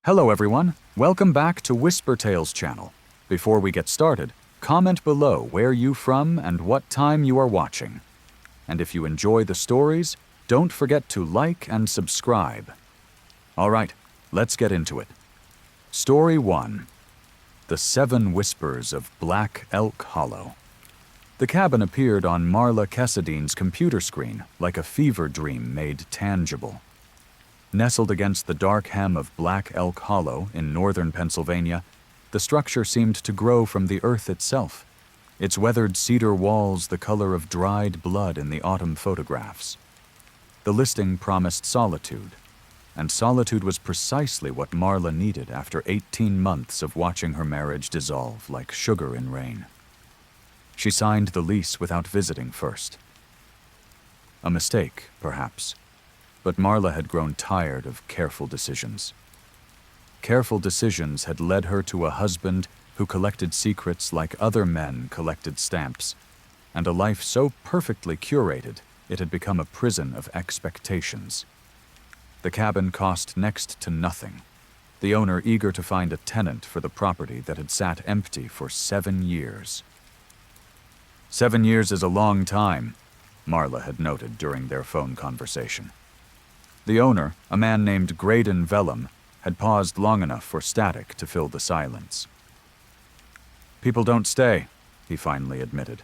Hello everyone, welcome back to Whisper Tales channel. Before we get started, comment below where you from and what time you are watching. And if you enjoy the stories, don't forget to like and subscribe. Alright, let's get into it. Story 1. The 7 Whispers of Black Elk Hollow. The cabin appeared on Marla Kessadine's computer screen like a fever dream made tangible. Nestled against the dark hem of Black Elk Hollow in northern Pennsylvania, the structure seemed to grow from the earth itself, its weathered cedar walls the color of dried blood in the autumn photographs. The listing promised solitude, and solitude was precisely what Marla needed after 18 months of watching her marriage dissolve like sugar in rain. She signed the lease without visiting first. A mistake, perhaps. But Marla had grown tired of careful decisions. Careful decisions had led her to a husband who collected secrets like other men collected stamps, and a life so perfectly curated it had become a prison of expectations. The cabin cost next to nothing, the owner eager to find a tenant for the property that had sat empty for 7 years. 7 years is a long time, Marla had noted during their phone conversation. The owner, a man named Graydon Vellum, had paused long enough for static to fill the silence. People don't stay, he finally admitted.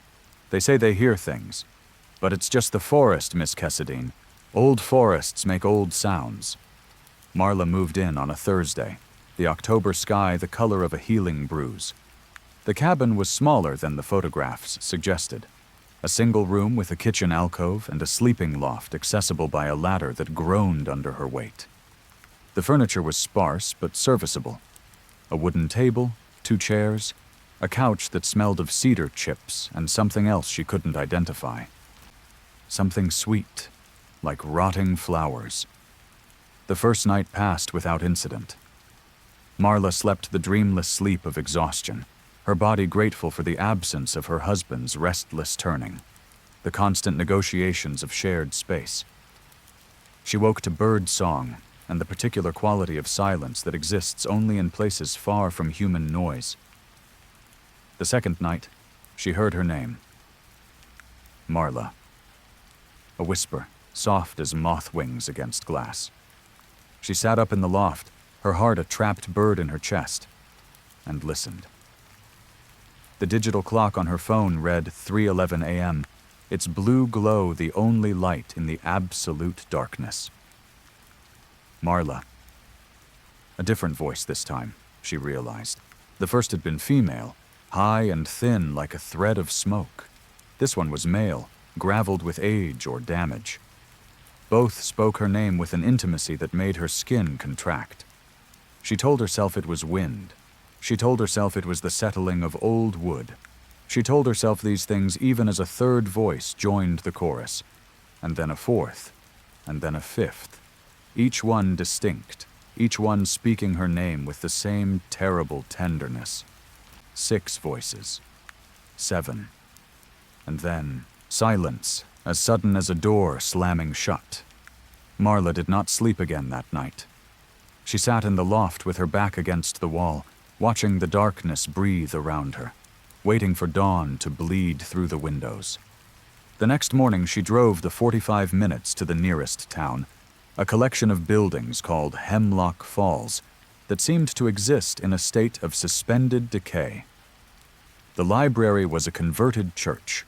They say they hear things. But it's just the forest, Miss Kessadine. Old forests make old sounds. Marla moved in on a Thursday, the October sky the color of a healing bruise. The cabin was smaller than the photographs suggested. A single room with a kitchen alcove and a sleeping loft accessible by a ladder that groaned under her weight. The furniture was sparse but serviceable. A wooden table, 2 chairs, a couch that smelled of cedar chips, and something else she couldn't identify. Something sweet, like rotting flowers. The first night passed without incident. Marla slept the dreamless sleep of exhaustion, her body grateful for the absence of her husband's restless turning, the constant negotiations of shared space. She woke to bird song and the particular quality of silence that exists only in places far from human noise. The second night, she heard her name. Marla. A whisper, soft as moth wings against glass. She sat up in the loft, her heart a trapped bird in her chest, and listened. The digital clock on her phone read 3:11 a.m., its blue glow the only light in the absolute darkness. Marla. A different voice this time, she realized. The first had been female, high and thin like a thread of smoke. This one was male, graveled with age or damage. Both spoke her name with an intimacy that made her skin contract. She told herself it was wind. She told herself it was the settling of old wood. She told herself these things even as a third voice joined the chorus, and then a fourth, and then a fifth, each one distinct, each one speaking her name with the same terrible tenderness. 6 voices. 7. And then silence, as sudden as a door slamming shut. Marla did not sleep again that night. She sat in the loft with her back against the wall, watching the darkness breathe around her, waiting for dawn to bleed through the windows. The next morning she drove the 45 minutes to the nearest town, a collection of buildings called Hemlock Falls that seemed to exist in a state of suspended decay. The library was a converted church,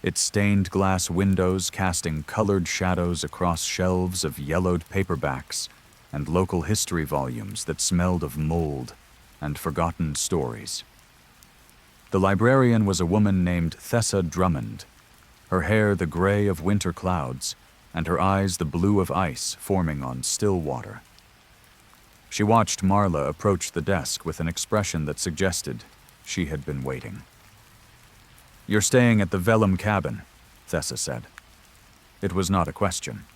its stained glass windows casting colored shadows across shelves of yellowed paperbacks and local history volumes that smelled of mold and forgotten stories. The librarian was a woman named Thessa Drummond, her hair the gray of winter clouds, and her eyes the blue of ice forming on still water. She watched Marla approach the desk with an expression that suggested she had been waiting. "You're staying at the Vellum cabin," Thessa said. It was not a question.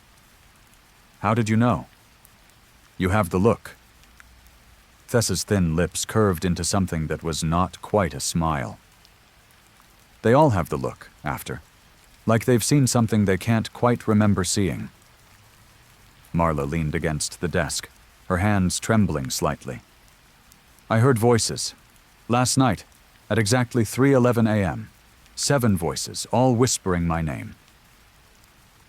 "How did you know?" "You have the look." Thessa's thin lips curved into something that was not quite a smile. "They all have the look, after. Like they've seen something they can't quite remember seeing." Marla leaned against the desk, her hands trembling slightly. "I heard voices. Last night, at exactly 3:11 a.m. 7 voices, all whispering my name."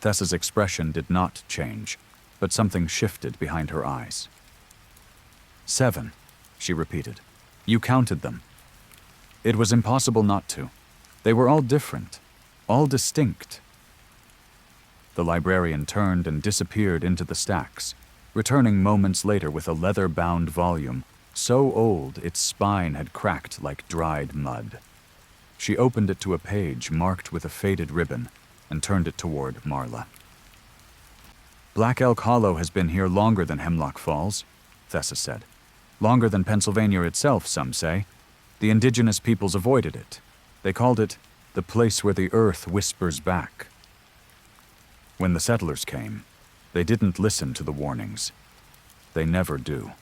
Tessa's expression did not change, but something shifted behind her eyes. 7, she repeated. "You counted them." It was impossible not to. They were all different, all distinct. The librarian turned and disappeared into the stacks, returning moments later with a leather-bound volume, so old its spine had cracked like dried mud. She opened it to a page marked with a faded ribbon and turned it toward Marla. "Black Elk Hollow has been here longer than Hemlock Falls," Tessa said. "Longer than Pennsylvania itself, some say. The indigenous peoples avoided it. They called it the place where the earth whispers back. When the settlers came, they didn't listen to the warnings. They never do."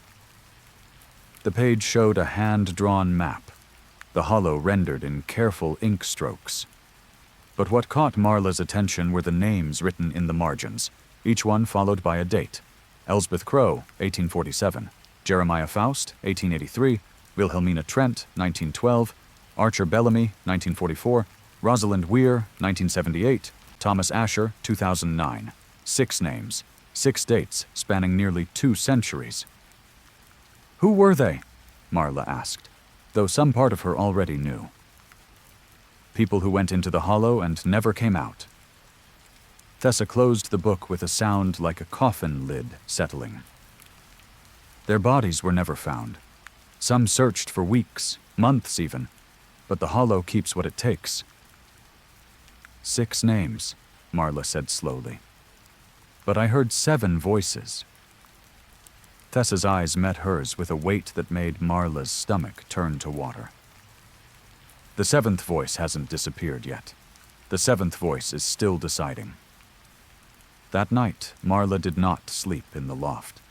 The page showed a hand-drawn map, the hollow rendered in careful ink strokes. But what caught Marla's attention were the names written in the margins, each one followed by a date. Elsbeth Crowe, 1847, Jeremiah Faust, 1883, Wilhelmina Trent, 1912, Archer Bellamy, 1944, Rosalind Weir, 1978, Thomas Asher, 2009. 6 names, 6 dates spanning nearly 2 centuries. "Who were they?" Marla asked, though some part of her already knew. "People who went into the hollow and never came out." Tessa closed the book with a sound like a coffin lid settling. "Their bodies were never found. Some searched for weeks, months even, but the hollow keeps what it takes." 6 names, Marla said slowly. "But I heard 7 voices." Tessa's eyes met hers with a weight that made Marla's stomach turn to water. "The 7th voice hasn't disappeared yet. The 7th voice is still deciding." That night, Marla did not sleep in the loft.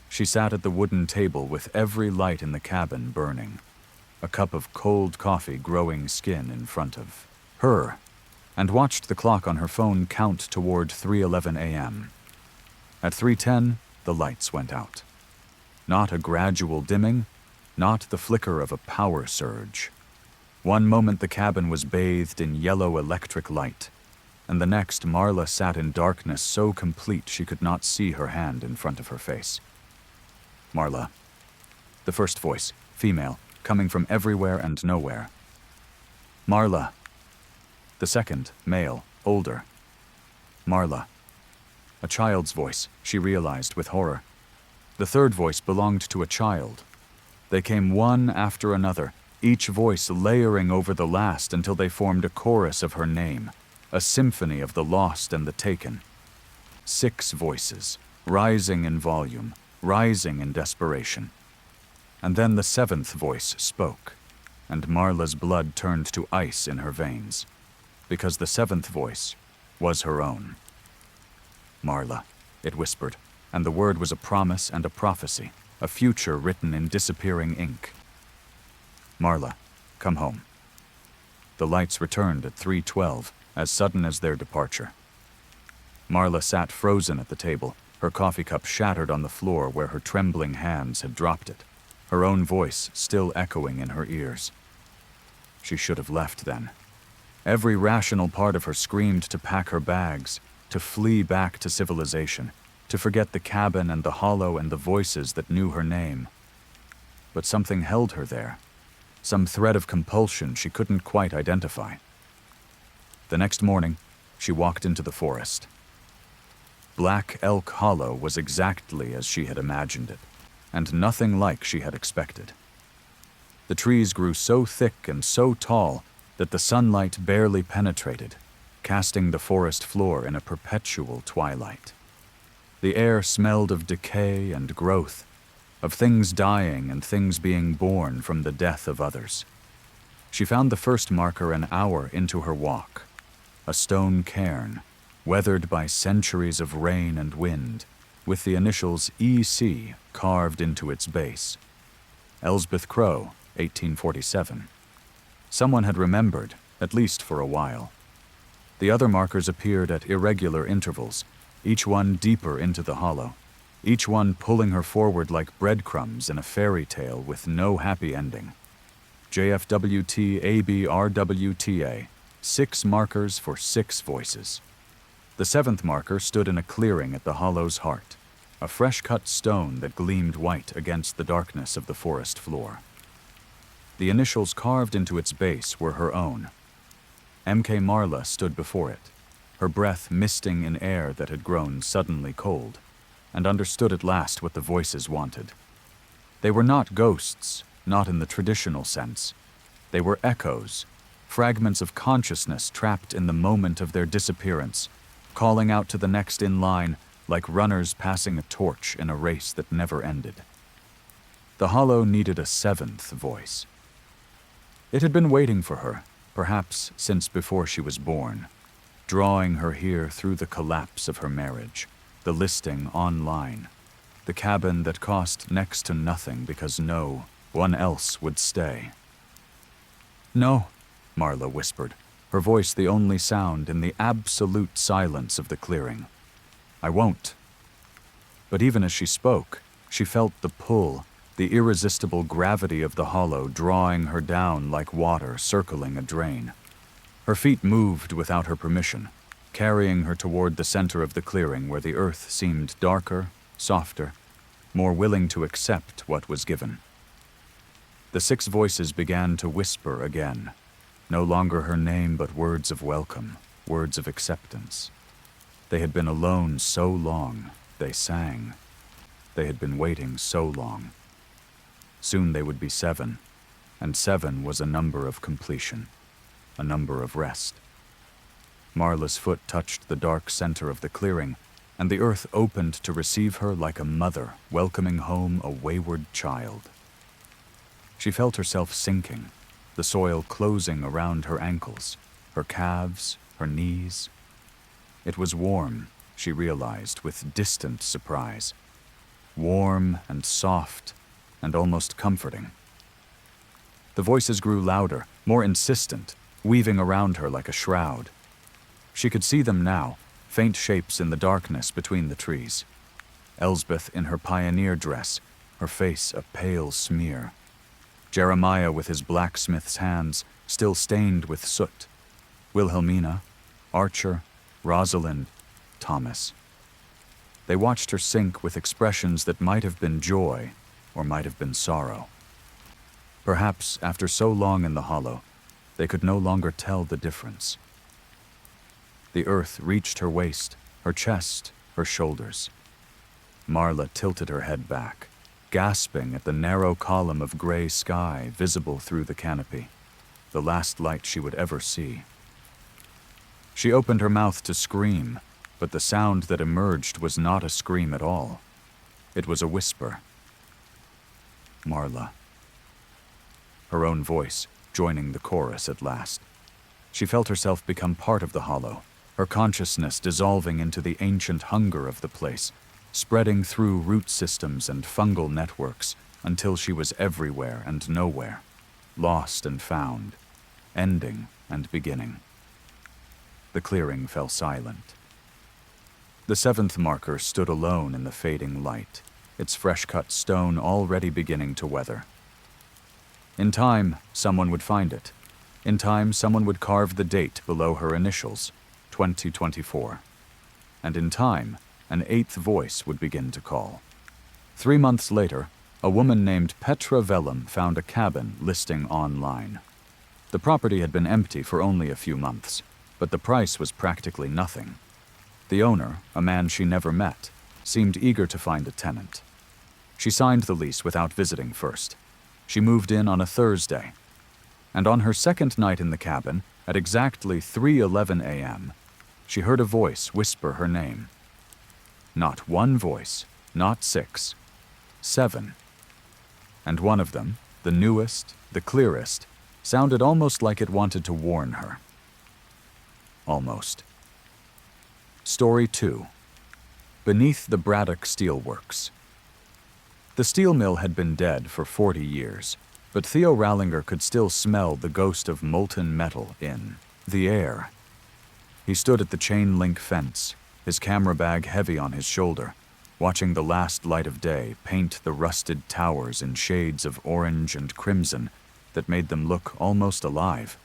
She sat at the wooden table with every light in the cabin burning, a cup of cold coffee growing skin in front of her, and watched the clock on her phone count toward 3:11 a.m. At 3:10, the lights went out. Not a gradual dimming, not the flicker of a power surge. One moment the cabin was bathed in yellow electric light, and the next Marla sat in darkness so complete she could not see her hand in front of her face. "Marla." The first voice, female, coming from everywhere and nowhere. "Marla." The second, male, older. "Marla." A child's voice, she realized with horror. The third voice belonged to a child. They came one after another, each voice layering over the last until they formed a chorus of her name, a symphony of the lost and the taken. 6 voices, rising in volume, rising in desperation. And then the 7th voice spoke, and Marla's blood turned to ice in her veins, because the 7th voice was her own. "Marla," it whispered, and the word was a promise and a prophecy, a future written in disappearing ink. "Marla, come home." The lights returned at 3:12, as sudden as their departure. Marla sat frozen at the table, her coffee cup shattered on the floor where her trembling hands had dropped it, her own voice still echoing in her ears. She should have left then. Every rational part of her screamed to pack her bags, to flee back to civilization, to forget the cabin and the hollow and the voices that knew her name. But something held her there, some thread of compulsion she couldn't quite identify. The next morning, she walked into the forest. Black Elk Hollow was exactly as she had imagined it, and nothing like she had expected. The trees grew so thick and so tall that the sunlight barely penetrated, casting the forest floor in a perpetual twilight. The air smelled of decay and growth, of things dying and things being born from the death of others. She found the first marker an hour into her walk, a stone cairn, weathered by centuries of rain and wind, with the initials E.C. carved into its base. Elsbeth Crowe, 1847. Someone had remembered, at least for a while. The other markers appeared at irregular intervals, each one deeper into the hollow. each one pulling her forward like breadcrumbs in a fairy tale with no happy ending. JFWT ABRWTA, 6 markers for 6 voices. The 7th marker stood in a clearing at the hollow's heart, a fresh-cut stone that gleamed white against the darkness of the forest floor. The initials carved into its base were her own. M.K. Marla stood before it, her breath misting in air that had grown suddenly cold, and understood at last what the voices wanted. They were not ghosts, not in the traditional sense. They were echoes, fragments of consciousness trapped in the moment of their disappearance, calling out to the next in line like runners passing a torch in a race that never ended. The hollow needed a 7th voice. It had been waiting for her, perhaps since before she was born, drawing her here through the collapse of her marriage, the listing online, the cabin that cost next to nothing because no one else would stay. "No," Marla whispered, her voice the only sound in the absolute silence of the clearing. "I won't." But even as she spoke, she felt the pull, the irresistible gravity of the hollow drawing her down like water circling a drain. Her feet moved without her permission, carrying her toward the center of the clearing where the earth seemed darker, softer, more willing to accept what was given. The 6 voices began to whisper again, no longer her name but words of welcome, words of acceptance. They had been alone so long, they sang. They had been waiting so long. Soon they would be 7, and 7 was a number of completion, a number of rest. Marla's foot touched the dark center of the clearing, and the earth opened to receive her like a mother welcoming home a wayward child. She felt herself sinking, the soil closing around her ankles, her calves, her knees. It was warm, she realized with distant surprise. Warm and soft and almost comforting. The voices grew louder, more insistent, weaving around her like a shroud. She could see them now, faint shapes in the darkness between the trees. Elsbeth in her pioneer dress, her face a pale smear. Jeremiah with his blacksmith's hands, still stained with soot. Wilhelmina, Archer, Rosalind, Thomas. They watched her sink with expressions that might have been joy or might have been sorrow. Perhaps, after so long in the hollow, they could no longer tell the difference. The earth reached her waist, her chest, her shoulders. Marla tilted her head back, gasping at the narrow column of gray sky visible through the canopy, the last light she would ever see. She opened her mouth to scream, but the sound that emerged was not a scream at all. It was a whisper. Marla. Her own voice, joining the chorus at last. She felt herself become part of the hollow, her consciousness dissolving into the ancient hunger of the place, spreading through root systems and fungal networks until she was everywhere and nowhere, lost and found, ending and beginning. The clearing fell silent. The 7th marker stood alone in the fading light, its fresh-cut stone already beginning to weather. In time, someone would find it. In time, someone would carve the date below her initials, 2024. And in time, an 8th voice would begin to call. 3 months later, a woman named Petra Vellum found a cabin listing online. The property had been empty for only a few months, but the price was practically nothing. The owner, a man she never met, seemed eager to find a tenant. She signed the lease without visiting first. She moved in on a Thursday. And on her second night in the cabin, at exactly 3:11 a.m., she heard a voice whisper her name. Not one voice, not 6, 7. And one of them, the newest, the clearest, sounded almost like it wanted to warn her. Almost. Story 2. Beneath the Braddock Steelworks. The steel mill had been dead for 40 years, but Theo Rallinger could still smell the ghost of molten metal in the air. He stood at the chain-link fence, his camera bag heavy on his shoulder, watching the last light of day paint the rusted towers in shades of orange and crimson that made them look almost alive,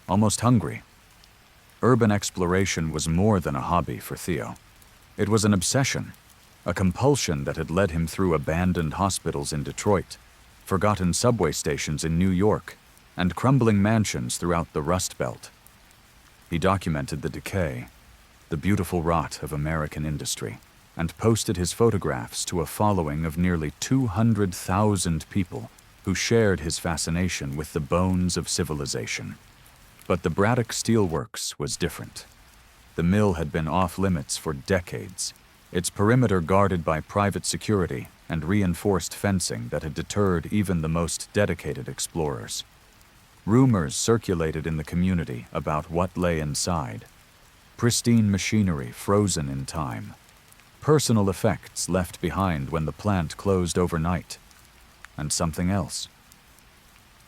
almost hungry. Urban exploration was more than a hobby for Theo. It was an obsession, a compulsion that had led him through abandoned hospitals in Detroit, forgotten subway stations in New York, and crumbling mansions throughout the Rust Belt. He documented the decay, the beautiful rot of American industry, and posted his photographs to a following of nearly 200,000 people who shared his fascination with the bones of civilization. But the Braddock Steelworks was different. The mill had been off-limits for decades, its perimeter guarded by private security and reinforced fencing that had deterred even the most dedicated explorers. Rumors circulated in the community about what lay inside. Pristine machinery frozen in time. Personal effects left behind when the plant closed overnight. And something else.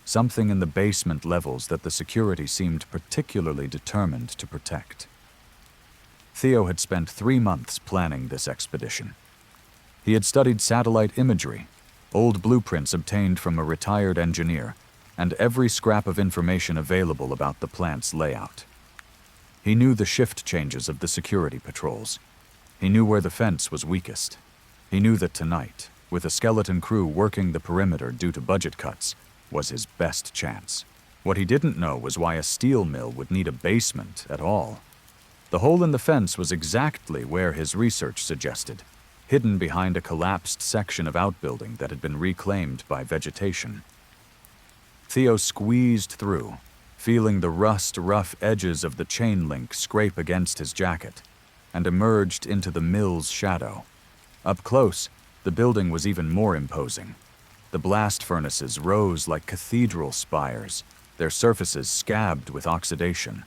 Something in the basement levels that the security seemed particularly determined to protect. Theo had spent 3 months planning this expedition. He had studied satellite imagery, old blueprints obtained from a retired engineer, and every scrap of information available about the plant's layout. He knew the shift changes of the security patrols. He knew where the fence was weakest. He knew that tonight, with a skeleton crew working the perimeter due to budget cuts, was his best chance. What he didn't know was why a steel mill would need a basement at all. The hole in the fence was exactly where his research suggested, hidden behind a collapsed section of outbuilding that had been reclaimed by vegetation. Theo squeezed through, feeling the rust-rough edges of the chain link scrape against his jacket, and emerged into the mill's shadow. Up close, the building was even more imposing. The blast furnaces rose like cathedral spires, their surfaces scabbed with oxidation.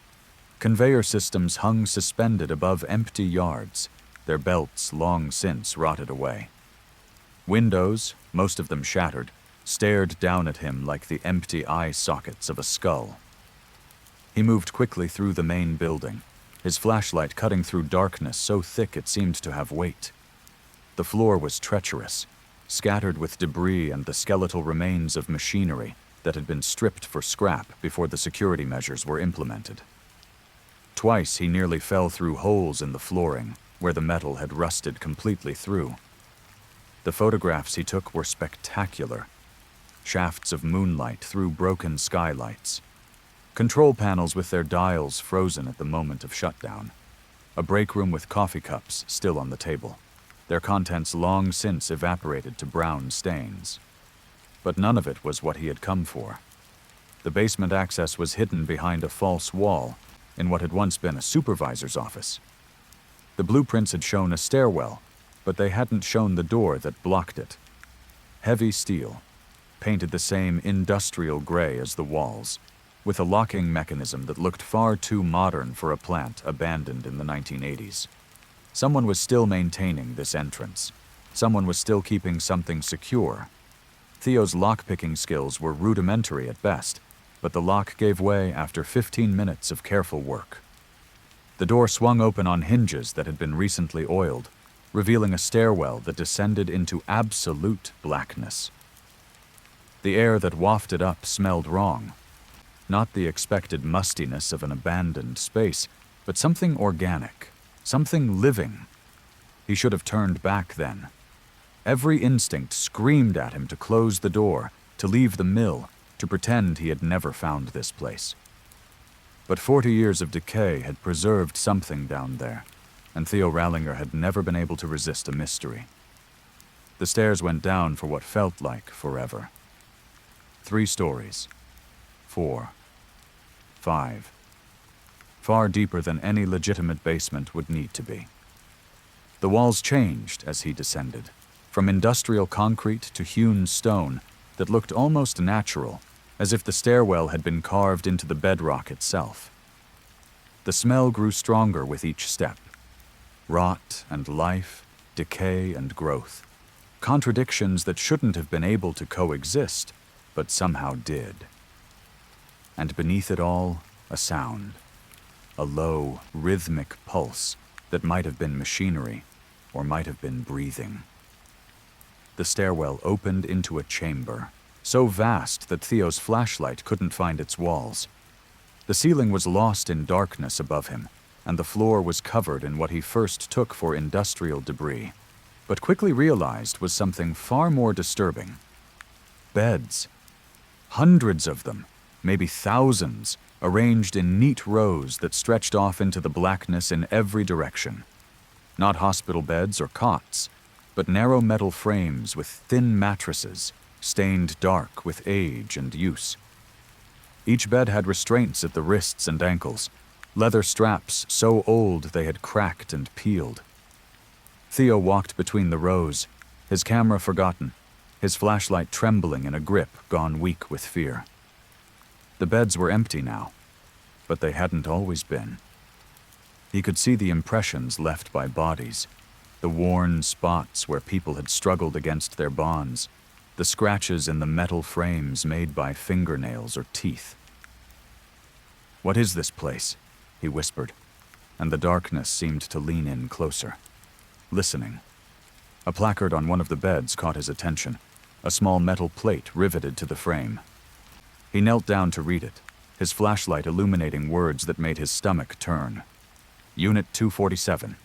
Conveyor systems hung suspended above empty yards, their belts long since rotted away. Windows, most of them shattered, stared down at him like the empty eye sockets of a skull. He moved quickly through the main building, his flashlight cutting through darkness so thick it seemed to have weight. The floor was treacherous, scattered with debris and the skeletal remains of machinery that had been stripped for scrap before the security measures were implemented. Twice he nearly fell through holes in the flooring, where the metal had rusted completely through. The photographs he took were spectacular. Shafts of moonlight through broken skylights. Control panels with their dials frozen at the moment of shutdown. A break room with coffee cups still on the table, their contents long since evaporated to brown stains. But none of it was what he had come for. The basement access was hidden behind a false wall in what had once been a supervisor's office. The blueprints had shown a stairwell, but they hadn't shown the door that blocked it. Heavy steel, painted the same industrial gray as the walls, with a locking mechanism that looked far too modern for a plant abandoned in the 1980s. Someone was still maintaining this entrance. Someone was still keeping something secure. Theo's lock-picking skills were rudimentary at best, but the lock gave way after 15 minutes of careful work. The door swung open on hinges that had been recently oiled, revealing a stairwell that descended into absolute blackness. The air that wafted up smelled wrong. Not the expected mustiness of an abandoned space, but something organic, something living. He should have turned back then. Every instinct screamed at him to close the door, to leave the mill, to pretend he had never found this place. But 40 years of decay had preserved something down there, and Theo Rallinger had never been able to resist a mystery. The stairs went down for what felt like forever. 3 stories. 4. 5. Far deeper than any legitimate basement would need to be. The walls changed as he descended, from industrial concrete to hewn stone that looked almost natural, as if the stairwell had been carved into the bedrock itself. The smell grew stronger with each step. Rot and life, decay and growth. Contradictions that shouldn't have been able to coexist, but somehow did. And beneath it all, a sound. A low, rhythmic pulse that might have been machinery, or might have been breathing. The stairwell opened into a chamber, so vast that Theo's flashlight couldn't find its walls. The ceiling was lost in darkness above him, and the floor was covered in what he first took for industrial debris, but quickly realized was something far more disturbing. Beds. Hundreds of them, maybe thousands, arranged in neat rows that stretched off into the blackness in every direction. Not hospital beds or cots, but narrow metal frames with thin mattresses, stained dark with age and use. Each bed had restraints at the wrists and ankles, leather straps so old they had cracked and peeled. Theo walked between the rows, his camera forgotten, his flashlight trembling in a grip gone weak with fear. The beds were empty now, but they hadn't always been. He could see the impressions left by bodies, the worn spots where people had struggled against their bonds, the scratches in the metal frames made by fingernails or teeth. "What is this place?" he whispered, and the darkness seemed to lean in closer. Listening. A placard on one of the beds caught his attention, a small metal plate riveted to the frame. He knelt down to read it, his flashlight illuminating words that made his stomach turn. Unit 247.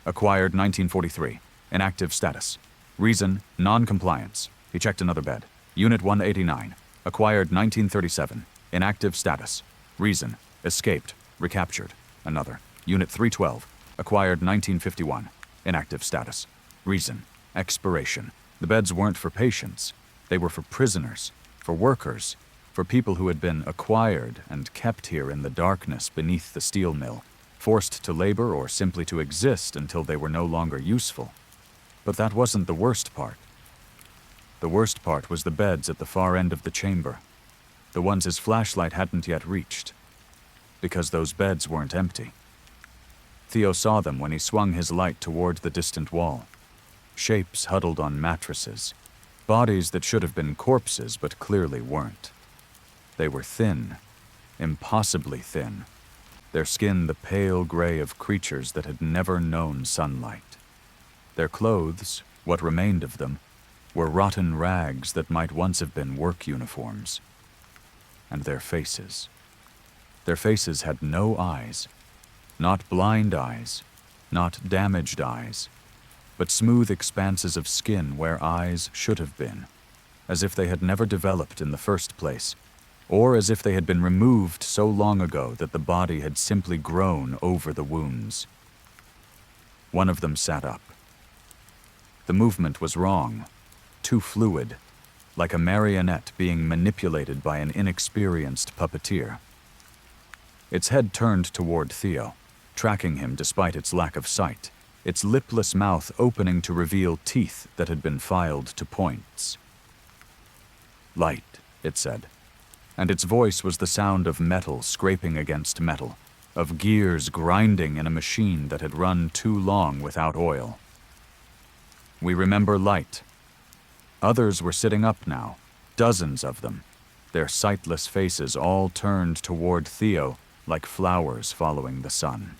Acquired 1943. Inactive status. Reason, non-compliance. He checked another bed. Unit 189. Acquired 1937. Inactive status. Reason, escaped, recaptured. Another. Unit 312. Acquired 1951. Inactive status. Reason, expiration. The beds weren't for patients. They were for prisoners, for workers, for people who had been acquired and kept here in the darkness beneath the steel mill, forced to labor or simply to exist until they were no longer useful. But that wasn't the worst part. The worst part was the beds at the far end of the chamber, the ones his flashlight hadn't yet reached, because those beds weren't empty. Theo saw them when he swung his light toward the distant wall. Shapes huddled on mattresses, bodies that should have been corpses but clearly weren't. They were thin, impossibly thin, their skin the pale gray of creatures that had never known sunlight. Their clothes, what remained of them, were rotten rags that might once have been work uniforms. And their faces. Their faces had no eyes, not blind eyes, not damaged eyes, but smooth expanses of skin where eyes should have been, as if they had never developed in the first place, or as if they had been removed so long ago that the body had simply grown over the wounds. One of them sat up. The movement was wrong, too fluid, like a marionette being manipulated by an inexperienced puppeteer. Its head turned toward Theo, tracking him despite its lack of sight, its lipless mouth opening to reveal teeth that had been filed to points. "Light," it said, and its voice was the sound of metal scraping against metal, of gears grinding in a machine that had run too long without oil. "We remember light." Others were sitting up now, dozens of them, their sightless faces all turned toward Theo like flowers following the sun.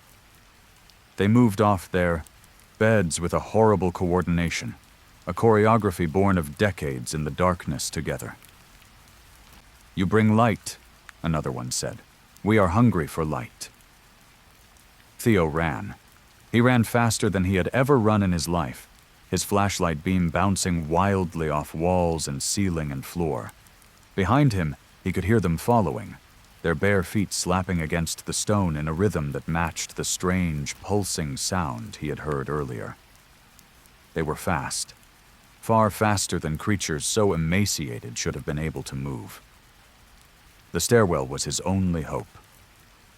They moved off their beds with a horrible coordination, a choreography born of decades in the darkness together. "You bring light," another one said. "We are hungry for light." Theo ran. He ran faster than he had ever run in his life, his flashlight beam bouncing wildly off walls and ceiling and floor. Behind him, he could hear them following, their bare feet slapping against the stone in a rhythm that matched the strange, pulsing sound he had heard earlier. They were fast, far faster than creatures so emaciated should have been able to move. The stairwell was his only hope.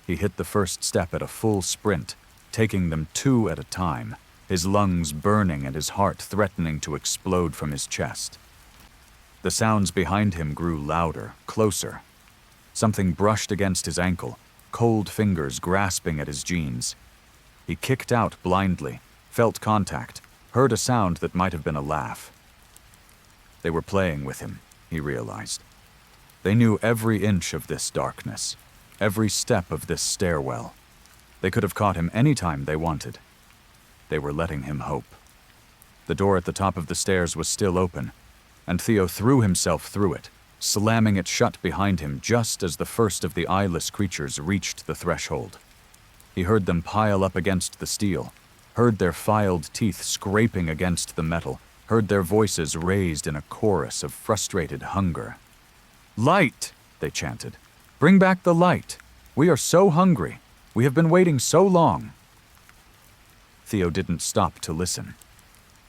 He hit the first step at a full sprint, taking them two at a time, his lungs burning and his heart threatening to explode from his chest. The sounds behind him grew louder, closer. Something brushed against his ankle, cold fingers grasping at his jeans. He kicked out blindly, felt contact, heard a sound that might have been a laugh. They were playing with him, he realized. They knew every inch of this darkness, every step of this stairwell. They could have caught him any time they wanted. They were letting him hope. The door at the top of the stairs was still open, and Theo threw himself through it, slamming it shut behind him just as the first of the eyeless creatures reached the threshold. He heard them pile up against the steel, heard their filed teeth scraping against the metal, heard their voices raised in a chorus of frustrated hunger. "Light!" they chanted. "Bring back the light! We are so hungry! We have been waiting so long!" Theo didn't stop to listen.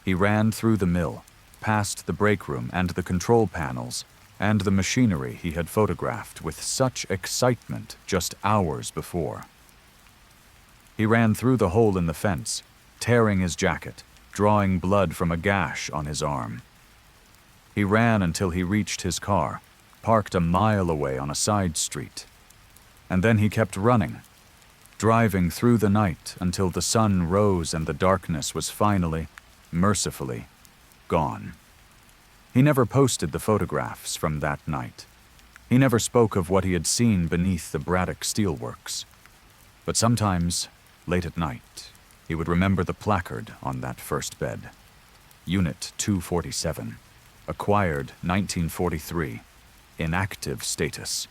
He ran through the mill, past the break room and the control panels, and the machinery he had photographed with such excitement just hours before. He ran through the hole in the fence, tearing his jacket, drawing blood from a gash on his arm. He ran until he reached his car, parked a mile away on a side street. And then he kept running, driving through the night until the sun rose and the darkness was finally, mercifully, gone. He never posted the photographs from that night. He never spoke of what he had seen beneath the Braddock steelworks. But sometimes, late at night, he would remember the placard on that first bed. Unit 247, acquired 1943, inactive status.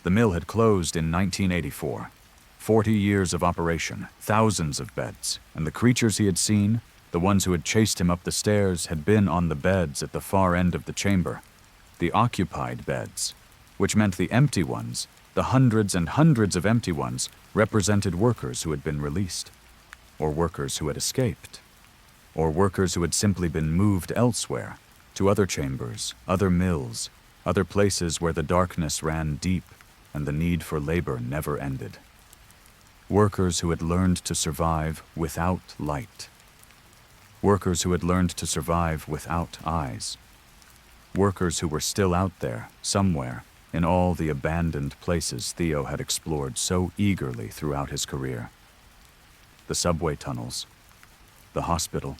The mill had closed in 1984. 40 years of operation, thousands of beds, and the creatures he had seen, the ones who had chased him up the stairs, had been on the beds at the far end of the chamber. The occupied beds, which meant the empty ones, the hundreds and hundreds of empty ones, represented workers who had been released, or workers who had escaped, or workers who had simply been moved elsewhere, to other chambers, other mills, other places where the darkness ran deep and the need for labor never ended. Workers who had learned to survive without light. Workers who had learned to survive without eyes. Workers who were still out there, somewhere, in all the abandoned places Theo had explored so eagerly throughout his career. The subway tunnels, the hospital,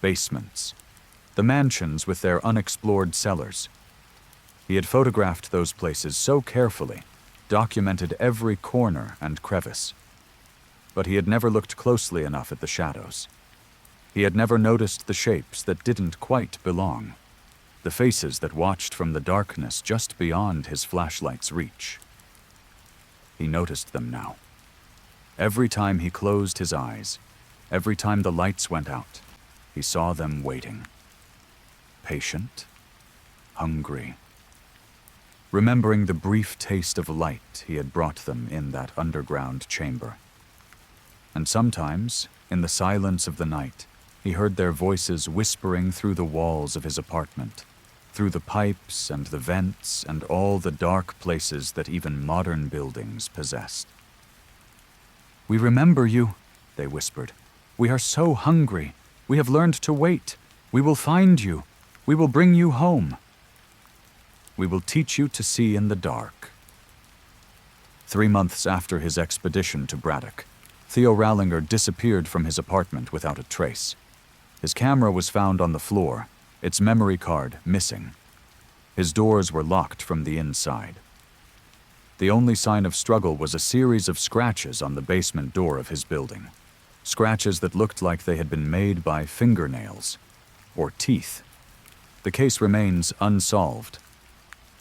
basements, the mansions with their unexplored cellars. He had photographed those places so carefully, documented every corner and crevice. But he had never looked closely enough at the shadows. He had never noticed the shapes that didn't quite belong, the faces that watched from the darkness just beyond his flashlight's reach. He noticed them now. Every time he closed his eyes, every time the lights went out, he saw them waiting. Patient, hungry, remembering the brief taste of light he had brought them in that underground chamber. And sometimes, in the silence of the night, he heard their voices whispering through the walls of his apartment, through the pipes and the vents and all the dark places that even modern buildings possessed. "We remember you," they whispered. "We are so hungry. We have learned to wait. We will find you. We will bring you home. We will teach you to see in the dark." 3 months after his expedition to Braddock, Theo Rallinger disappeared from his apartment without a trace. His camera was found on the floor, its memory card missing. His doors were locked from the inside. The only sign of struggle was a series of scratches on the basement door of his building. Scratches that looked like they had been made by fingernails or teeth. The case remains unsolved.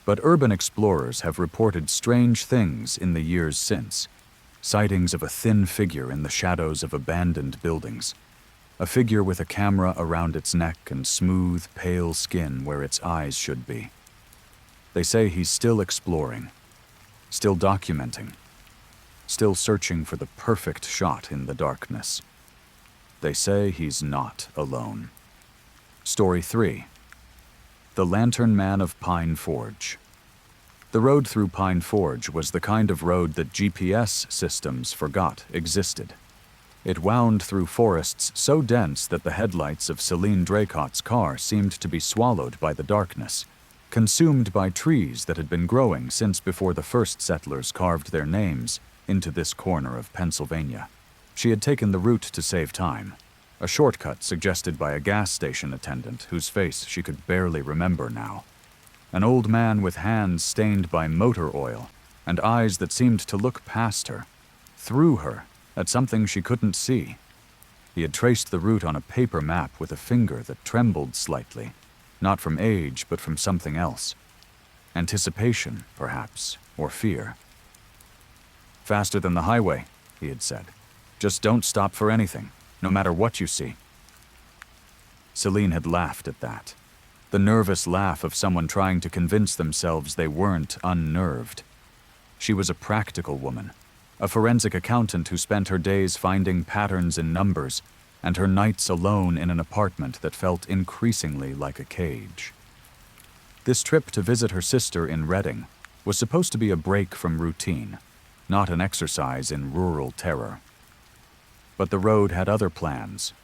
But urban explorers have reported strange things in the years since. Sightings of a thin figure in the shadows of abandoned buildings. A figure with a camera around its neck and smooth, pale skin where its eyes should be. They say he's still exploring, still documenting, still searching for the perfect shot in the darkness. They say he's not alone. Story 3. The Lantern Man of Pine Forge. The road through Pine Forge was the kind of road that GPS systems forgot existed. It wound through forests so dense that the headlights of Celine Draycott's car seemed to be swallowed by the darkness, consumed by trees that had been growing since before the first settlers carved their names into this corner of Pennsylvania. She had taken the route to save time, a shortcut suggested by a gas station attendant whose face she could barely remember now. An old man with hands stained by motor oil and eyes that seemed to look past her, through her, at something she couldn't see. He had traced the route on a paper map with a finger that trembled slightly, not from age, but from something else. Anticipation, perhaps, or fear. "Faster than the highway," he had said. "Just don't stop for anything, no matter what you see." Celine had laughed at that. The nervous laugh of someone trying to convince themselves they weren't unnerved. She was a practical woman, a forensic accountant who spent her days finding patterns in numbers, and her nights alone in an apartment that felt increasingly like a cage. This trip to visit her sister in Reading was supposed to be a break from routine, not an exercise in rural terror. But the road had other plans.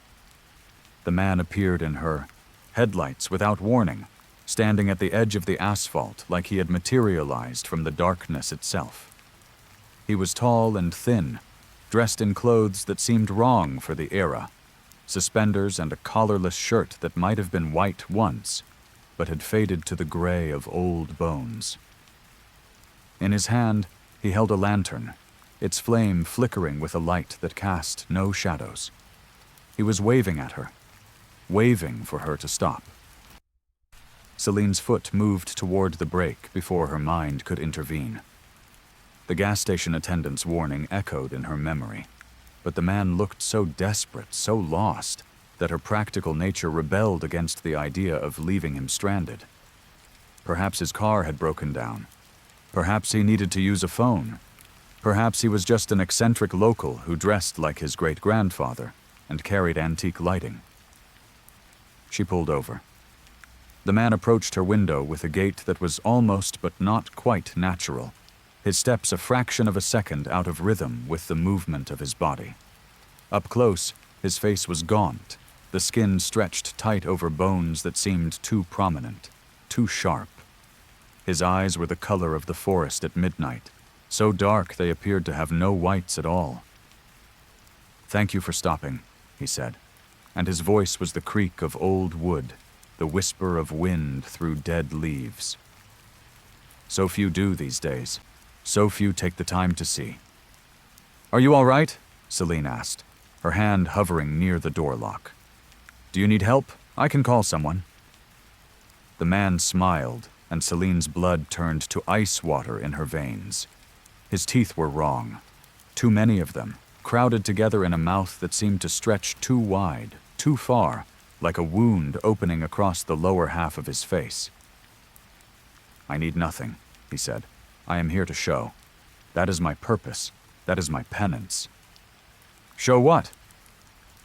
The man appeared in her headlights without warning, standing at the edge of the asphalt like he had materialized from the darkness itself. He was tall and thin, dressed in clothes that seemed wrong for the era, suspenders and a collarless shirt that might have been white once, but had faded to the gray of old bones. In his hand, he held a lantern, its flame flickering with a light that cast no shadows. He was waving at her, waving for her to stop. Celine's foot moved toward the brake before her mind could intervene. The gas station attendant's warning echoed in her memory, but the man looked so desperate, so lost, that her practical nature rebelled against the idea of leaving him stranded. Perhaps his car had broken down. Perhaps he needed to use a phone. Perhaps he was just an eccentric local who dressed like his great-grandfather and carried antique lighting. She pulled over. The man approached her window with a gait that was almost but not quite natural, his steps a fraction of a second out of rhythm with the movement of his body. Up close, his face was gaunt, the skin stretched tight over bones that seemed too prominent, too sharp. His eyes were the color of the forest at midnight, so dark they appeared to have no whites at all. "Thank you for stopping," he said, and his voice was the creak of old wood, the whisper of wind through dead leaves. So few do these days. So few take the time to see. "Are you all right?" Celine asked, her hand hovering near the door lock. "Do you need help? I can call someone." The man smiled, and Celine's blood turned to ice water in her veins. His teeth were wrong. Too many of them, crowded together in a mouth that seemed to stretch too wide, too far, like a wound opening across the lower half of his face. "I need nothing," he said. "I am here to show. That is my purpose. That is my penance." "Show what?"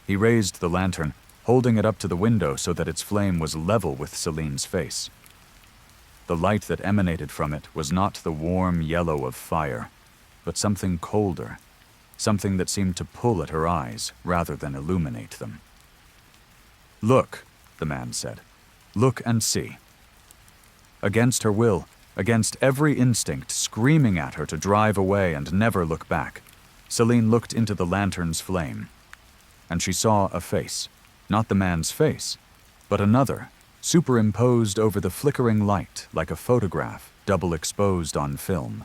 He raised the lantern, holding it up to the window so that its flame was level with Celine's face. The light that emanated from it was not the warm yellow of fire, but something colder, something that seemed to pull at her eyes rather than illuminate them. "Look," the man said. "Look and see." Against her will, against every instinct screaming at her to drive away and never look back, Celine looked into the lantern's flame, and she saw a face, not the man's face, but another, superimposed over the flickering light like a photograph double exposed on film.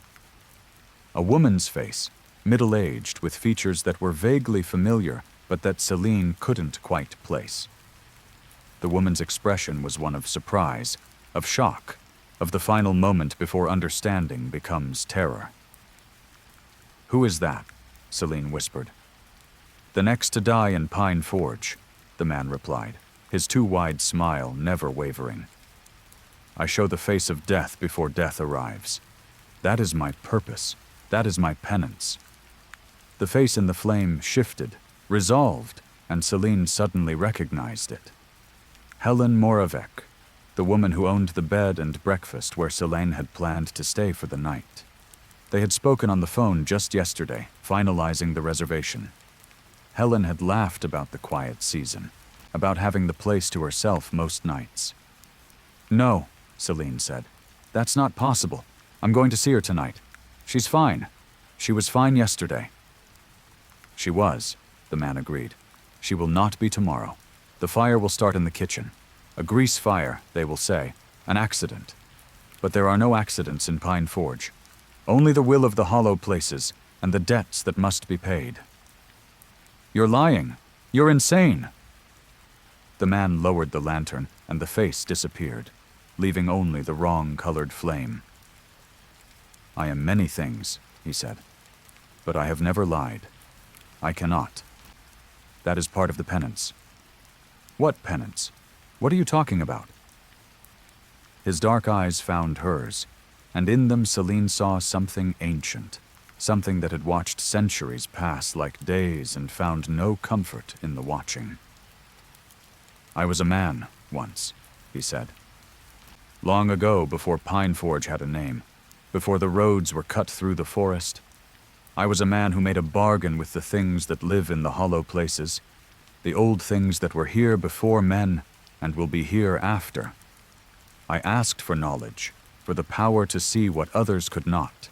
A woman's face, middle-aged with features that were vaguely familiar but that Celine couldn't quite place. The woman's expression was one of surprise, of shock, of the final moment before understanding becomes terror. "Who is that?" Celine whispered. "The next to die in Pine Forge," the man replied, his too wide smile never wavering. "I show the face of death before death arrives. That is my purpose. That is my penance." The face in the flame shifted, resolved, and Celine suddenly recognized it. Helen Moravec, the woman who owned the bed and breakfast where Celine had planned to stay for the night. They had spoken on the phone just yesterday, finalizing the reservation. Helen had laughed about the quiet season, about having the place to herself most nights. "No," Celine said. "That's not possible. I'm going to see her tonight. She's fine. She was fine yesterday." "She was," the man agreed. "She will not be tomorrow. The fire will start in the kitchen. A grease fire, they will say. An accident. But there are no accidents in Pine Forge. Only the will of the hollow places and the debts that must be paid." "You're lying," You're insane." The man lowered the lantern, and the face disappeared, leaving only the wrong-colored flame. "I am many things," he said, "but I have never lied. I cannot. That is part of the penance." "What penance? What are you talking about?" His dark eyes found hers, and in them Celine saw something ancient, something that had watched centuries pass like days and found no comfort in the watching. "I was a man, once," he said. "Long ago, before Pine Forge had a name, before the roads were cut through the forest, I was a man who made a bargain with the things that live in the hollow places, the old things that were here before men and will be here after. I asked for knowledge, for the power to see what others could not,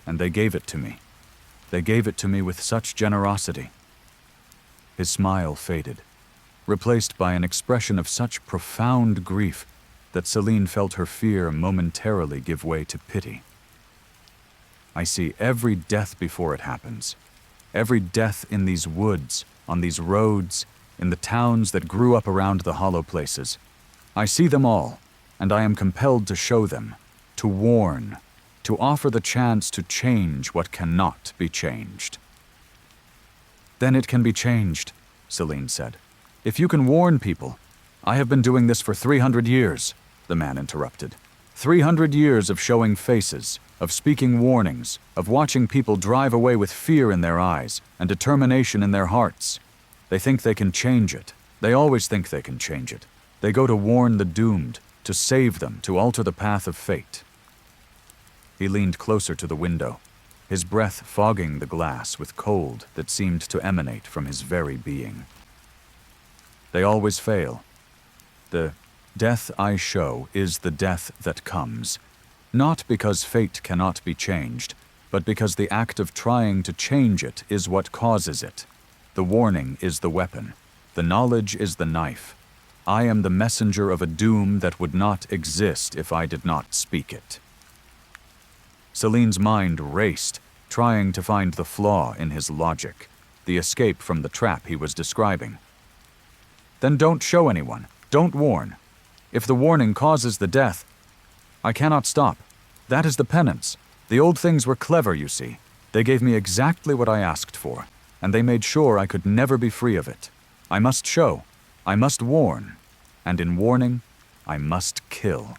and they gave it to me. They gave it to me with such generosity." His smile faded, replaced by an expression of such profound grief that Celine felt her fear momentarily give way to pity. "I see every death before it happens, every death in these woods, on these roads, in the towns that grew up around the hollow places. I see them all, and I am compelled to show them, to warn, to offer the chance to change what cannot be changed." "Then it can be changed," Celine said. "If you can warn people." "I have been doing this for 300 years, the man interrupted. 300 years of showing faces, of speaking warnings, of watching people drive away with fear in their eyes and determination in their hearts. They think they can change it. They always think they can change it. They go to warn the doomed, to save them, to alter the path of fate." He leaned closer to the window, his breath fogging the glass with cold that seemed to emanate from his very being. "They always fail. The death I show is the death that comes, not because fate cannot be changed, but because the act of trying to change it is what causes it. The warning is the weapon. The knowledge is the knife. I am the messenger of a doom that would not exist if I did not speak it." Celine's mind raced, trying to find the flaw in his logic, the escape from the trap he was describing. "Then don't show anyone. Don't warn. If the warning causes the death, I cannot stop. That is the penance. The old things were clever, you see. They gave me exactly what I asked for, and they made sure I could never be free of it. I must show. I must warn. And in warning, I must kill."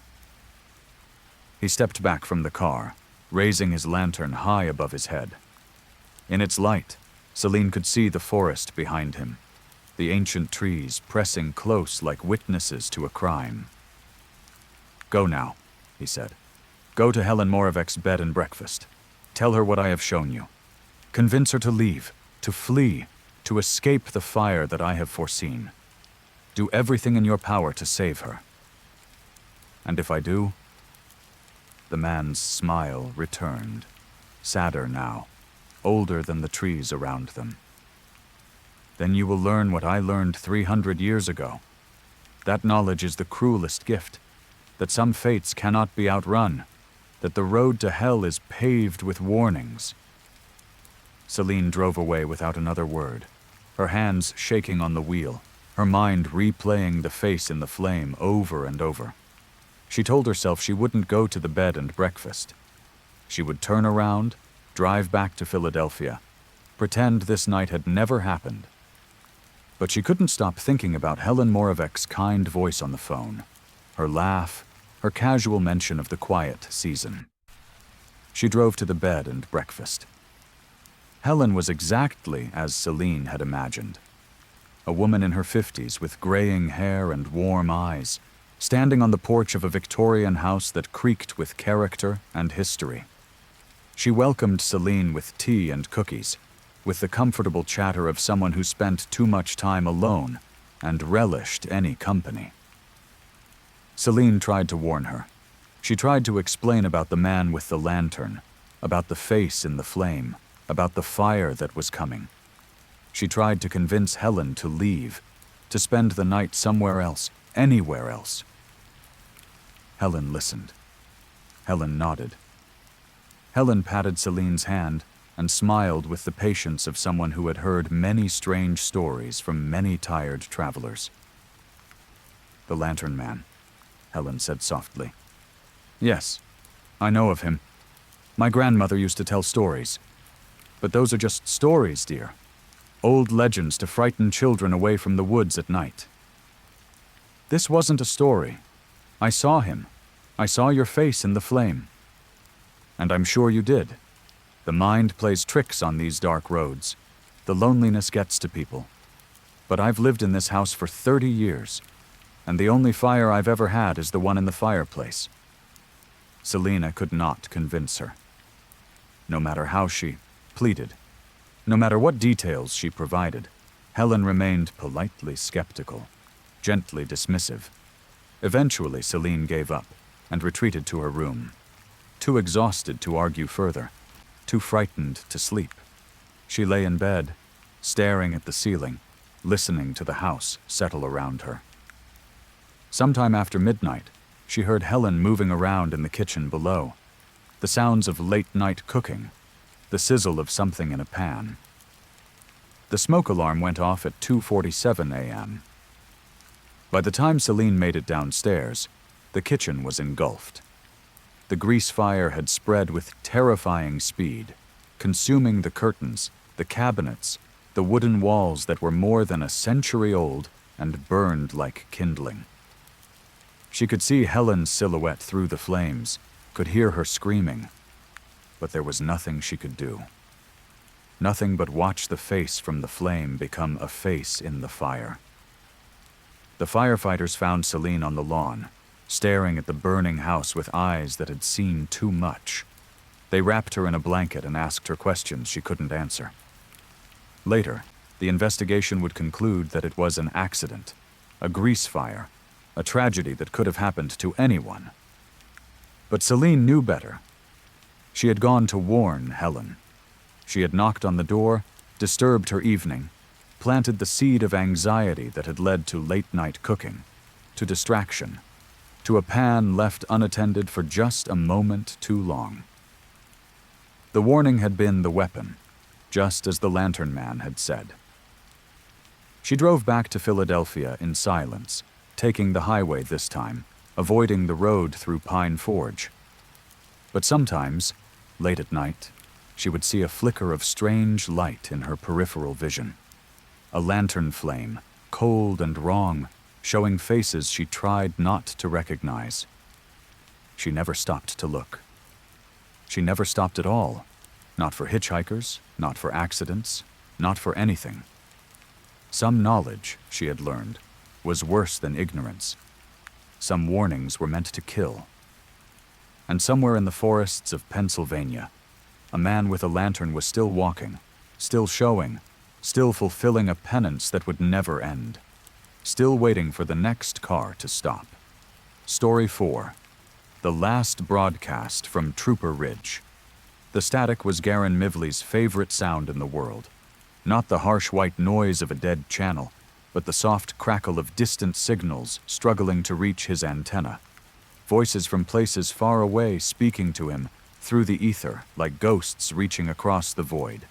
He stepped back from the car, raising his lantern high above his head. In its light, Celine could see the forest behind him, the ancient trees pressing close like witnesses to a crime. "Go now," he said. "Go to Helen Moravec's bed and breakfast. Tell her what I have shown you. Convince her to leave, to flee, to escape the fire that I have foreseen. Do everything in your power to save her. And if I do..." The man's smile returned, sadder now, older than the trees around them. "Then you will learn what I learned 300 years ago. That knowledge is the cruelest gift, that some fates cannot be outrun, that the road to hell is paved with warnings." Celine drove away without another word, her hands shaking on the wheel, her mind replaying the face in the flame over and over. She told herself she wouldn't go to the bed and breakfast. She would turn around, drive back to Philadelphia, pretend this night had never happened. But she couldn't stop thinking about Helen Moravec's kind voice on the phone, her laugh, her casual mention of the quiet season. She drove to the bed and breakfast. Helen was exactly as Celine had imagined. A woman in her 50s with graying hair and warm eyes, standing on the porch of a Victorian house that creaked with character and history. She welcomed Celine with tea and cookies, with the comfortable chatter of someone who spent too much time alone and relished any company. Celine tried to warn her. She tried to explain about the man with the lantern, about the face in the flame, about the fire that was coming. She tried to convince Helen to leave, to spend the night somewhere else, anywhere else. Helen listened. Helen nodded. Helen patted Celine's hand, and smiled with the patience of someone who had heard many strange stories from many tired travelers. "The Lantern Man," Helen said softly. "Yes, I know of him. My grandmother used to tell stories. But those are just stories, dear. Old legends to frighten children away from the woods at night. This wasn't a story. I saw him. I saw your face in the flame. And I'm sure you did. The mind plays tricks on these dark roads. The loneliness gets to people. But I've lived in this house for 30 years, and the only fire I've ever had is the one in the fireplace." Selina could not convince her. No matter how she pleaded, no matter what details she provided, Helen remained politely skeptical, gently dismissive. Eventually, Celine gave up and retreated to her room, too exhausted to argue further, too frightened to sleep. She lay in bed, staring at the ceiling, listening to the house settle around her. Sometime after midnight, she heard Helen moving around in the kitchen below, the sounds of late-night cooking, the sizzle of something in a pan. The smoke alarm went off at 2:47 a.m. By the time Celine made it downstairs, the kitchen was engulfed. The grease fire had spread with terrifying speed, consuming the curtains, the cabinets, the wooden walls that were more than a century old and burned like kindling. She could see Helen's silhouette through the flames, could hear her screaming, but there was nothing she could do. Nothing but watch the face from the flame become a face in the fire. The firefighters found Celine on the lawn, staring at the burning house with eyes that had seen too much. They wrapped her in a blanket and asked her questions she couldn't answer. Later, the investigation would conclude that it was an accident, a grease fire, a tragedy that could have happened to anyone. But Celine knew better. She had gone to warn Helen. She had knocked on the door, disturbed her evening, planted the seed of anxiety that had led to late-night cooking, to distraction, to a pan left unattended for just a moment too long. The warning had been the weapon, just as the Lantern Man had said. She drove back to Philadelphia in silence, taking the highway this time, avoiding the road through Pine Forge. But sometimes, late at night, she would see a flicker of strange light in her peripheral vision. A lantern flame, cold and wrong, showing faces she tried not to recognize. She never stopped to look. She never stopped at all, not for hitchhikers, not for accidents, not for anything. Some knowledge, she had learned, was worse than ignorance. Some warnings were meant to kill. And somewhere in the forests of Pennsylvania, a man with a lantern was still walking, still showing, still fulfilling a penance that would never end, still waiting for the next car to stop. Story 4. The Last Broadcast from Trooper Ridge. The static was Garen Mivley's favorite sound in the world. Not the harsh white noise of a dead channel, but the soft crackle of distant signals struggling to reach his antenna. Voices from places far away speaking to him through the ether like ghosts reaching across the void.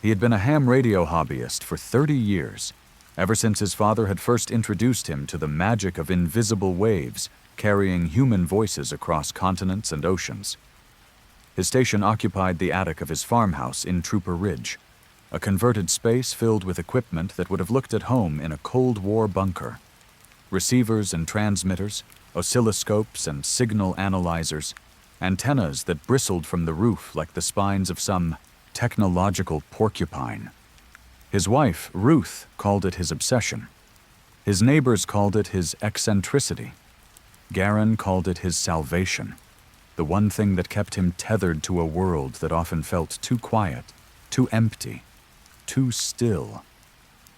He had been a ham radio hobbyist for 30 years, ever since his father had first introduced him to the magic of invisible waves carrying human voices across continents and oceans. His station occupied the attic of his farmhouse in Trooper Ridge, a converted space filled with equipment that would have looked at home in a Cold War bunker. Receivers and transmitters, oscilloscopes and signal analyzers, antennas that bristled from the roof like the spines of some technological porcupine. His wife, Ruth, called it his obsession. His neighbors called it his eccentricity. Garen called it his salvation, the one thing that kept him tethered to a world that often felt too quiet, too empty, too still.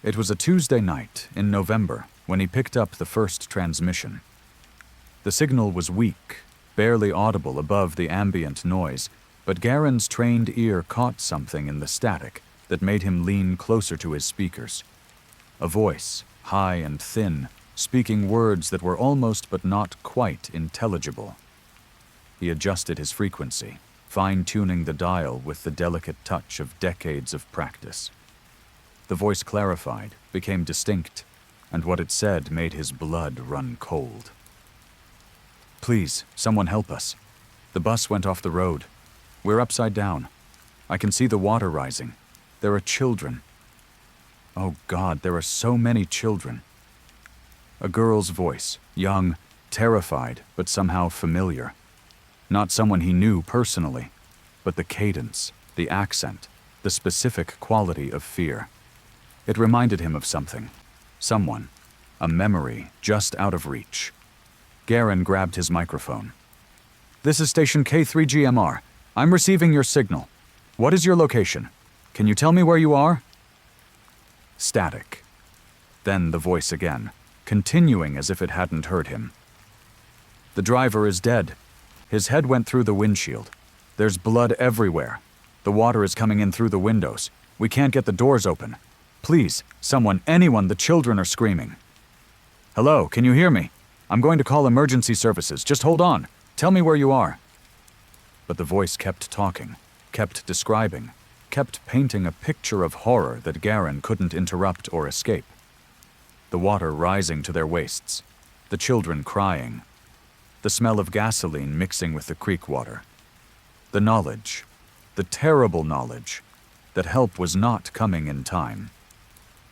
It was a Tuesday night in November when he picked up the first transmission. The signal was weak, barely audible above the ambient noise, but Garen's trained ear caught something in the static that made him lean closer to his speakers. A voice, high and thin, speaking words that were almost but not quite intelligible. He adjusted his frequency, fine-tuning the dial with the delicate touch of decades of practice. The voice clarified, became distinct, and what it said made his blood run cold. "Please, someone help us. The bus went off the road. We're upside down. I can see the water rising. There are children. Oh God, there are so many children." A girl's voice, young, terrified, but somehow familiar. Not someone he knew personally, but the cadence, the accent, the specific quality of fear. It reminded him of something, someone, a memory just out of reach. Garen grabbed his microphone. "This is station K3GMR. I'm receiving your signal. What is your location? Can you tell me where you are?" Static. Then the voice again, continuing as if it hadn't heard him. "The driver is dead. His head went through the windshield. There's blood everywhere. The water is coming in through the windows. We can't get the doors open. Please, someone, anyone, the children are screaming." "Hello, can you hear me? I'm going to call emergency services. Just hold on. Tell me where you are." But the voice kept talking, kept describing, kept painting a picture of horror that Garen couldn't interrupt or escape. The water rising to their waists, the children crying, the smell of gasoline mixing with the creek water. The knowledge, the terrible knowledge, that help was not coming in time.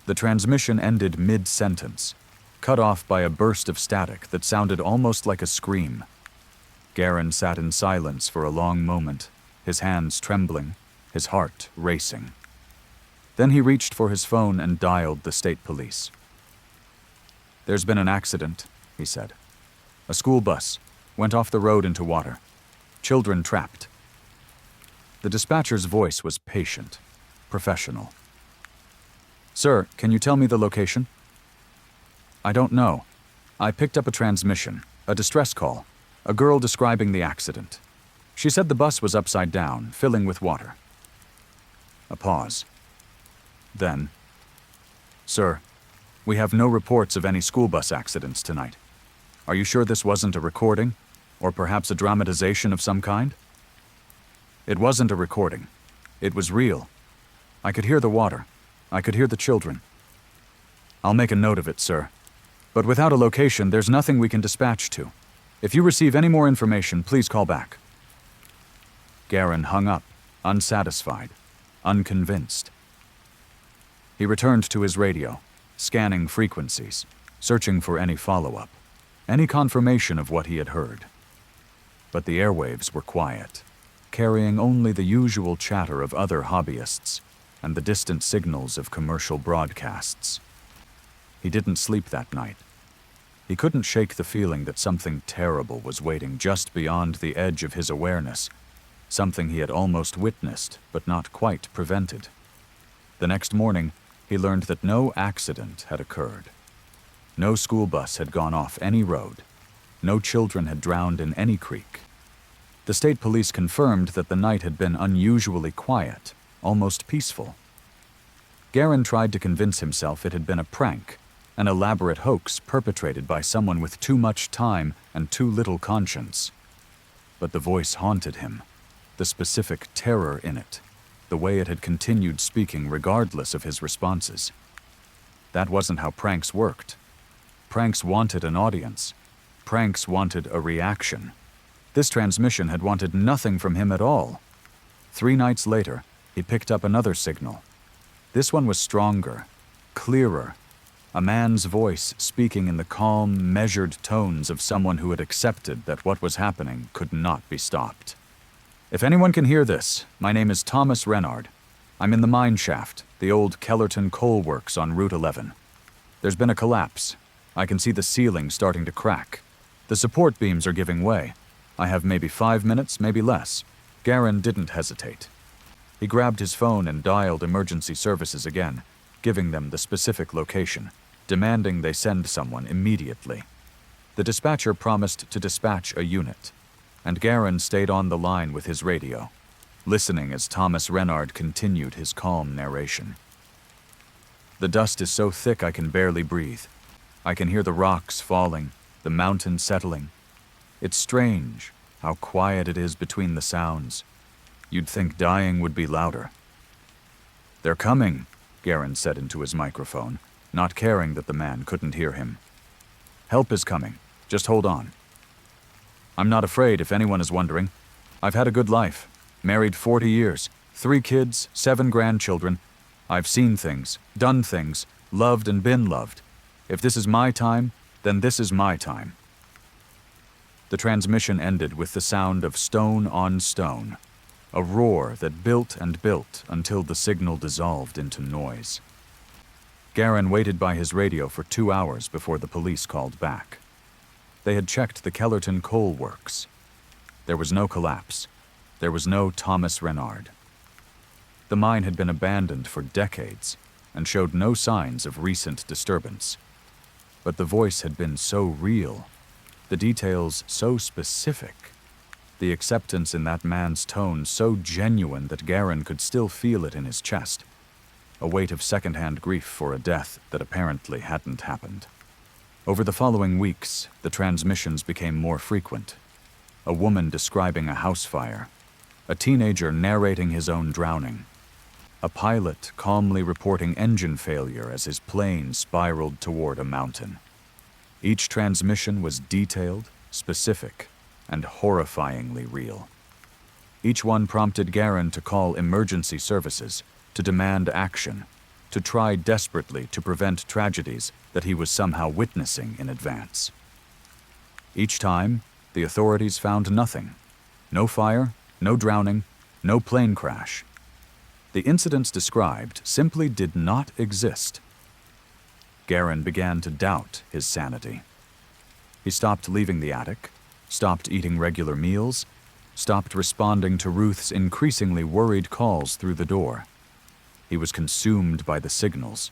The transmission ended mid-sentence, cut off by a burst of static that sounded almost like a scream. Garen sat in silence for a long moment, his hands trembling, his heart racing. Then he reached for his phone and dialed the state police. "There's been an accident," he said. "A school bus went off the road into water. Children trapped." The dispatcher's voice was patient, professional. "Sir, can you tell me the location?" "I don't know. I picked up a transmission, a distress call, a girl describing the accident. She said the bus was upside down, filling with water." A pause. Then, "Sir, we have no reports of any school bus accidents tonight. Are you sure this wasn't a recording, or perhaps a dramatization of some kind?" "It wasn't a recording. It was real. I could hear the water. I could hear the children." "I'll make a note of it, sir. But without a location, there's nothing we can dispatch to. If you receive any more information, please call back." Garen hung up, unsatisfied, unconvinced. He returned to his radio, scanning frequencies, searching for any follow-up, any confirmation of what he had heard. But the airwaves were quiet, carrying only the usual chatter of other hobbyists and the distant signals of commercial broadcasts. He didn't sleep that night. He couldn't shake the feeling that something terrible was waiting just beyond the edge of his awareness, something he had almost witnessed but not quite prevented. The next morning, he learned that no accident had occurred. No school bus had gone off any road. No children had drowned in any creek. The state police confirmed that the night had been unusually quiet, almost peaceful. Garen tried to convince himself it had been a prank, an elaborate hoax perpetrated by someone with too much time and too little conscience. But the voice haunted him, the specific terror in it, the way it had continued speaking regardless of his responses. That wasn't how pranks worked. Pranks wanted an audience. Pranks wanted a reaction. This transmission had wanted nothing from him at all. 3 nights later, he picked up another signal. This one was stronger, clearer, a man's voice speaking in the calm, measured tones of someone who had accepted that what was happening could not be stopped. "If anyone can hear this, my name is Thomas Renard. I'm in the mine shaft, the old Kellerton Coal Works on Route 11. There's been a collapse. I can see the ceiling starting to crack. The support beams are giving way. I have maybe 5 minutes, maybe less." Garen didn't hesitate. He grabbed his phone and dialed emergency services again, giving them the specific location, demanding they send someone immediately. The dispatcher promised to dispatch a unit, and Garen stayed on the line with his radio, listening as Thomas Renard continued his calm narration. "The dust is so thick I can barely breathe. I can hear the rocks falling, the mountain settling. It's strange how quiet it is between the sounds. You'd think dying would be louder. "They're coming," Garen said into his microphone, not caring that the man couldn't hear him. "Help is coming. Just hold on. I'm not afraid, if anyone is wondering. I've had a good life. Married 40 years, 3 kids, 7 grandchildren. I've seen things, done things, loved and been loved. If this is my time, then this is my time." The transmission ended with the sound of stone on stone, a roar that built and built until the signal dissolved into noise. Garen waited by his radio for 2 hours before the police called back. They had checked the Kellerton coal works. There was no collapse. There was no Thomas Renard. The mine had been abandoned for decades and showed no signs of recent disturbance. But the voice had been so real, the details so specific, the acceptance in that man's tone so genuine that Garen could still feel it in his chest, a weight of second-hand grief for a death that apparently hadn't happened. Over the following weeks, the transmissions became more frequent. A woman describing a house fire, a teenager narrating his own drowning, a pilot calmly reporting engine failure as his plane spiraled toward a mountain. Each transmission was detailed, specific, and horrifyingly real. Each one prompted Garen to call emergency services, to demand action, to try desperately to prevent tragedies that he was somehow witnessing in advance. Each time, the authorities found nothing. No fire, no drowning, no plane crash. The incidents described simply did not exist. Garen began to doubt his sanity. He stopped leaving the attic, stopped eating regular meals, stopped responding to Ruth's increasingly worried calls through the door. He was consumed by the signals,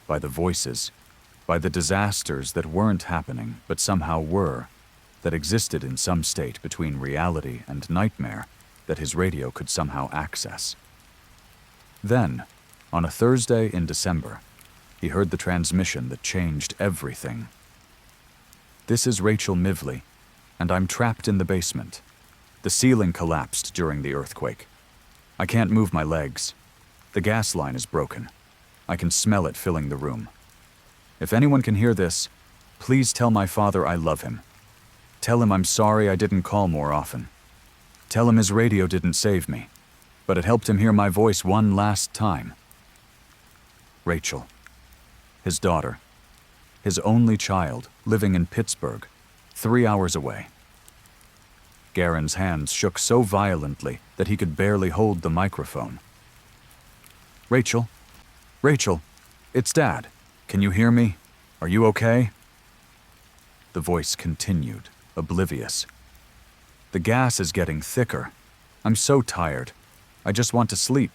by the voices, by the disasters that weren't happening but somehow were, that existed in some state between reality and nightmare that his radio could somehow access. Then, on a Thursday in December, he heard the transmission that changed everything. "This is Rachel Mivley, and I'm trapped in the basement. The ceiling collapsed during the earthquake. I can't move my legs. The gas line is broken. I can smell it filling the room. If anyone can hear this, please tell my father I love him. Tell him I'm sorry I didn't call more often. Tell him his radio didn't save me, but it helped him hear my voice one last time." Rachel, his daughter, his only child, living in Pittsburgh, 3 hours away. Garen's hands shook so violently that he could barely hold the microphone. "Rachel? Rachel, it's Dad. Can you hear me? Are you okay?" The voice continued, oblivious. "The gas is getting thicker. I'm so tired. I just want to sleep.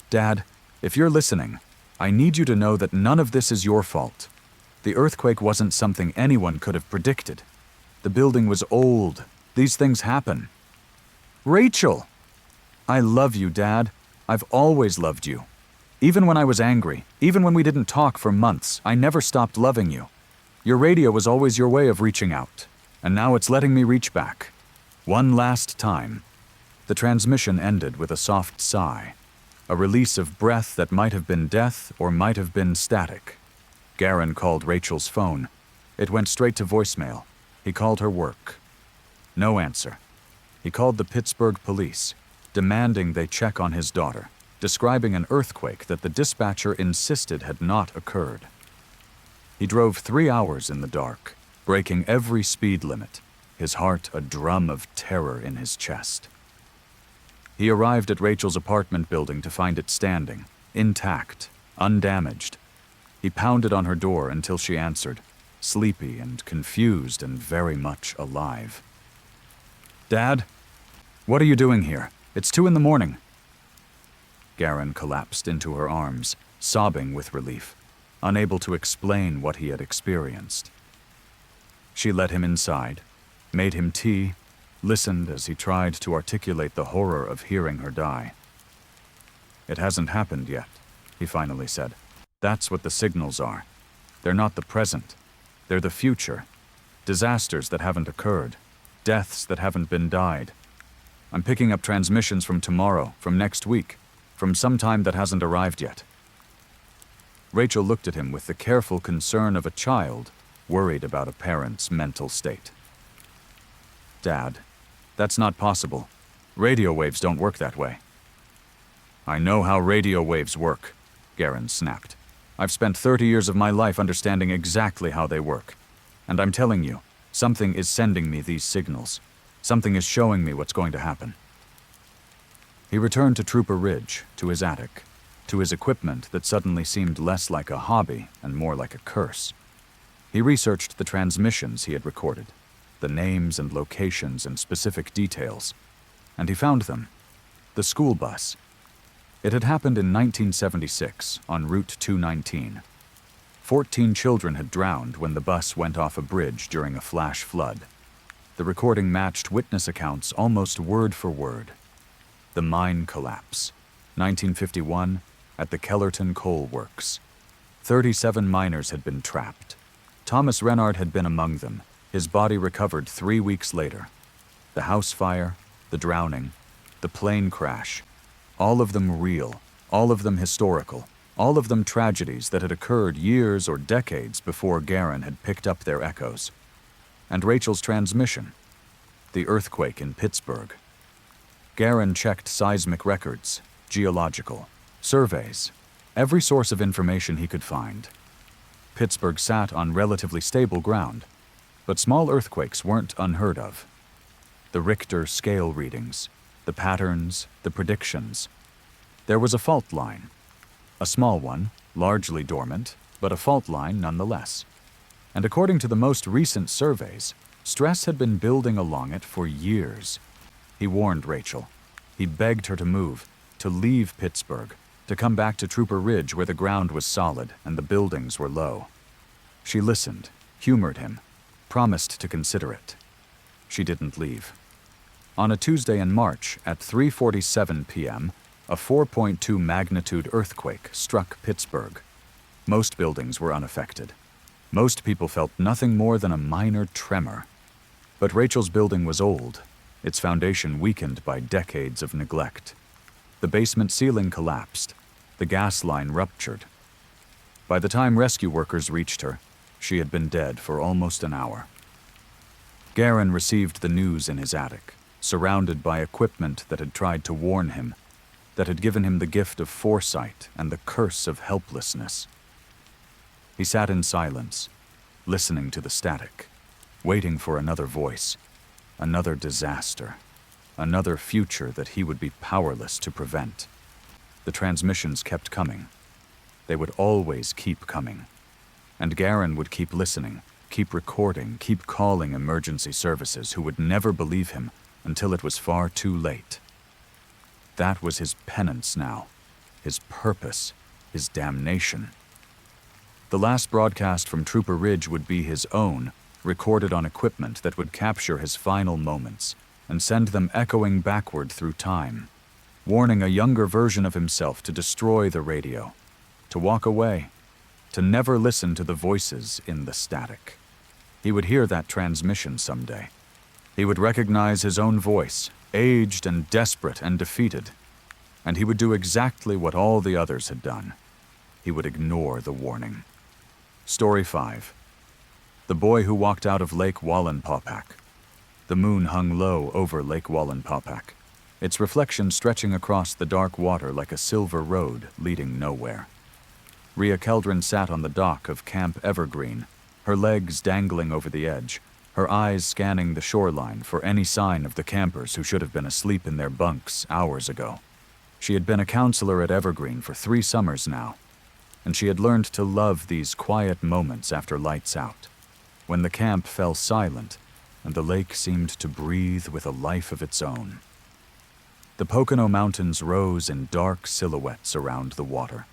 Dad, if you're listening, I need you to know that none of this is your fault. The earthquake wasn't something anyone could have predicted. The building was old. These things happen. Rachel! I love you, Dad. I've always loved you. Even when I was angry, even when we didn't talk for months, I never stopped loving you. Your radio was always your way of reaching out, and now it's letting me reach back. One last time." The transmission ended with a soft sigh, a release of breath that might have been death or might have been static. Garen called Rachel's phone. It went straight to voicemail. He called her work. No answer. He called the Pittsburgh police, demanding they check on his daughter, describing an earthquake that the dispatcher insisted had not occurred. He drove 3 hours in the dark, breaking every speed limit, his heart a drum of terror in his chest. He arrived at Rachel's apartment building to find it standing, intact, undamaged. He pounded on her door until she answered, sleepy and confused and very much alive. "Dad? What are you doing here? It's 2 a.m. Garen collapsed into her arms, sobbing with relief, unable to explain what he had experienced. She led him inside, made him tea, listened as he tried to articulate the horror of hearing her die. "It hasn't happened yet," he finally said. "That's what the signals are. They're not the present. They're the future. Disasters that haven't occurred. Deaths that haven't been died. I'm picking up transmissions from tomorrow, from next week, from some time that hasn't arrived yet." Rachel looked at him with the careful concern of a child worried about a parent's mental state. "Dad, that's not possible. Radio waves don't work that way." "I know how radio waves work," Garen snapped. "I've spent 30 years of my life understanding exactly how they work. And I'm telling you, something is sending me these signals. Something is showing me what's going to happen." He returned to Trooper Ridge, to his attic, to his equipment that suddenly seemed less like a hobby and more like a curse. He researched the transmissions he had recorded, the names and locations and specific details, and he found them. The school bus. It had happened in 1976 on Route 219. 14 children had drowned when the bus went off a bridge during a flash flood. The recording matched witness accounts almost word for word. The mine collapse, 1951, at the Kellerton Coal Works. 37 miners had been trapped. Thomas Renard had been among them, his body recovered 3 weeks later. The house fire, the drowning, the plane crash, all of them real, all of them historical, all of them tragedies that had occurred years or decades before Garen had picked up their echoes. And Rachel's transmission, the earthquake in Pittsburgh. Garen checked seismic records, geological, surveys, every source of information he could find. Pittsburgh sat on relatively stable ground, but small earthquakes weren't unheard of. The Richter scale readings, the patterns, the predictions. There was a fault line. A small one, largely dormant, but a fault line nonetheless. And according to the most recent surveys, stress had been building along it for years. He warned Rachel. He begged her to move, to leave Pittsburgh, to come back to Trooper Ridge where the ground was solid and the buildings were low. She listened, humored him, promised to consider it. She didn't leave. On a Tuesday in March at 3:47 p.m., a 4.2 magnitude earthquake struck Pittsburgh. Most buildings were unaffected. Most people felt nothing more than a minor tremor. But Rachel's building was old, its foundation weakened by decades of neglect. The basement ceiling collapsed. The gas line ruptured. By the time rescue workers reached her, she had been dead for almost an hour. Garen received the news in his attic, surrounded by equipment that had tried to warn him, that had given him the gift of foresight and the curse of helplessness. He sat in silence, listening to the static, waiting for another voice, another disaster, another future that he would be powerless to prevent. The transmissions kept coming. They would always keep coming. And Garen would keep listening, keep recording, keep calling emergency services who would never believe him until it was far too late. That was his penance now, his purpose, his damnation. The last broadcast from Trooper Ridge would be his own, recorded on equipment that would capture his final moments and send them echoing backward through time, warning a younger version of himself to destroy the radio, to walk away, to never listen to the voices in the static. He would hear that transmission someday. He would recognize his own voice, aged and desperate and defeated, and he would do exactly what all the others had done. He would ignore the warning. Story 5. The boy who walked out of Lake Wallenpaupack. The moon hung low over Lake Wallenpaupack, its reflection stretching across the dark water like a silver road leading nowhere. Rhea Keldrin sat on the dock of Camp Evergreen, her legs dangling over the edge, her eyes scanning the shoreline for any sign of the campers who should have been asleep in their bunks hours ago. She had been a counselor at Evergreen for 3 summers now, and she had learned to love these quiet moments after lights out, when the camp fell silent and the lake seemed to breathe with a life of its own. The Pocono Mountains rose in dark silhouettes around the water,